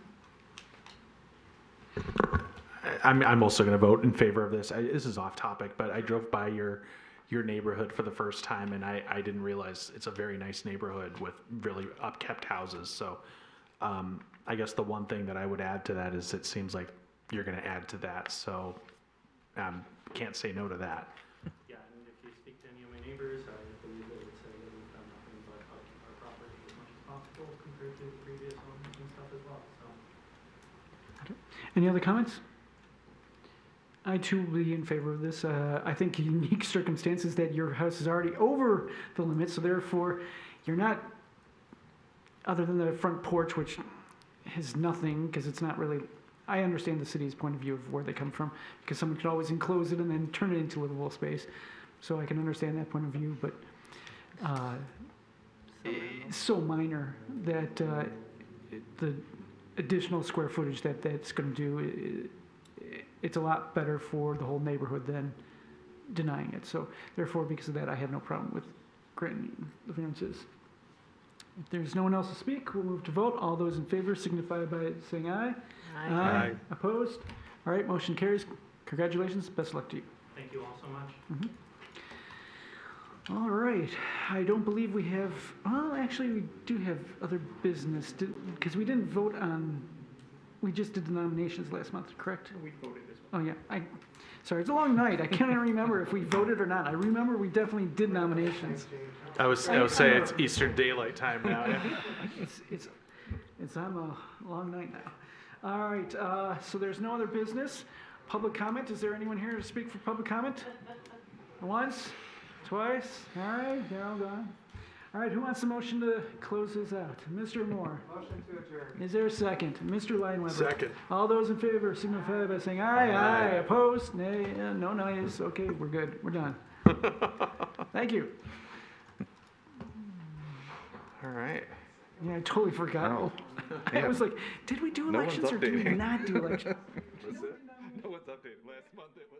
I'm also going to vote in favor of this. This is off topic, but I drove by your neighborhood for the first time, and I didn't realize it's a very nice neighborhood with really upkept houses. So I guess the one thing that I would add to that is it seems like you're going to add to that. So can't say no to that. Yeah, and if you speak to any of my neighbors, I believe they would say that we've done nothing but up our property as much as possible compared to the previous owners and stuff as well, so. Okay. Any other comments? I too will be in favor of this. I think unique circumstances that your house is already over the limit, so therefore you're not, other than the front porch, which is nothing because it's not really, I understand the city's point of view of where they come from because someone could always enclose it and then turn it into livable space. So I can understand that point of view, but it's so minor that the additional square footage that's going to do, it's a lot better for the whole neighborhood than denying it. So therefore, because of that, I have no problem with granting the variances. If there's no one else to speak, we'll move to vote. All those in favor signify by saying aye. Aye. Opposed? All right, motion carries. Congratulations, best of luck to you. Thank you all so much. All right, I don't believe we have, well, actually, we do have other business, because we didn't vote on, we just did the nominations last month, correct? We voted as well. Oh, yeah, sorry, it's a long night, I can't remember if we voted or not. I remember we definitely did nominations. I was saying it's Eastern Daylight Time now. It's on a long night now. All right, so there's no other business. Public comment, is there anyone here to speak for public comment? Once? Twice? All right, they're all gone. All right, who wants the motion to close this out? Mr. Moore? Motion to adjourn. Is there a second? Mr. Lineweber? Second. All those in favor signify by saying aye. Aye. Opposed? Nay. No nays. Okay, we're good. We're done. Thank you. All right. Yeah, I totally forgot. Oh. I was like, did we do No one's elections or did we updating. not do elections? No one's updated. Last month it was.